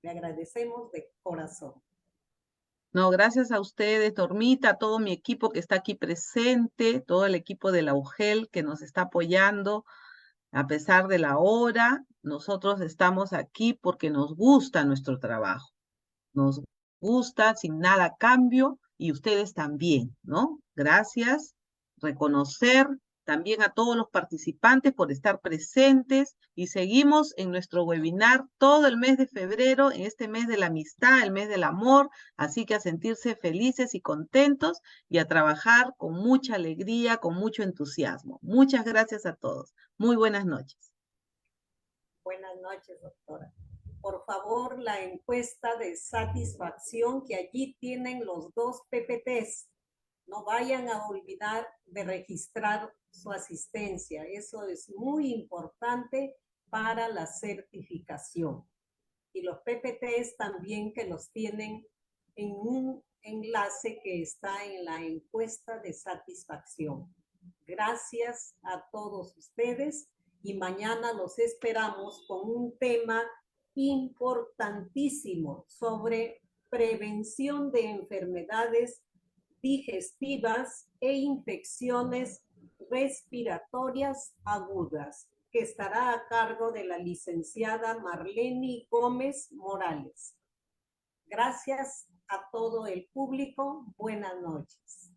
Le agradecemos de corazón. No, gracias a ustedes, Normita, a todo mi equipo que está aquí presente, todo el equipo de la UGEL que nos está apoyando. A pesar de la hora, nosotros estamos aquí porque nos gusta nuestro trabajo. Nos gusta sin nada a cambio y ustedes también, ¿no? Gracias. Reconocer también a todos los participantes por estar presentes y seguimos en nuestro webinar todo el mes de febrero, en este mes de la amistad, el mes del amor, así que a sentirse felices y contentos y a trabajar con mucha alegría, con mucho entusiasmo. Muchas gracias a todos. Muy buenas noches. Buenas noches, doctora. Por favor, la encuesta de satisfacción que allí tienen los 2 PPTs. No vayan a olvidar de registrar su asistencia. Eso es muy importante para la certificación. Y los PPTs también que los tienen en un enlace que está en la encuesta de satisfacción. Gracias a todos ustedes y mañana los esperamos con un tema importantísimo sobre prevención de enfermedades digestivas e infecciones respiratorias agudas, que estará a cargo de la licenciada Marlene Gómez Morales. Gracias a todo el público. Buenas noches.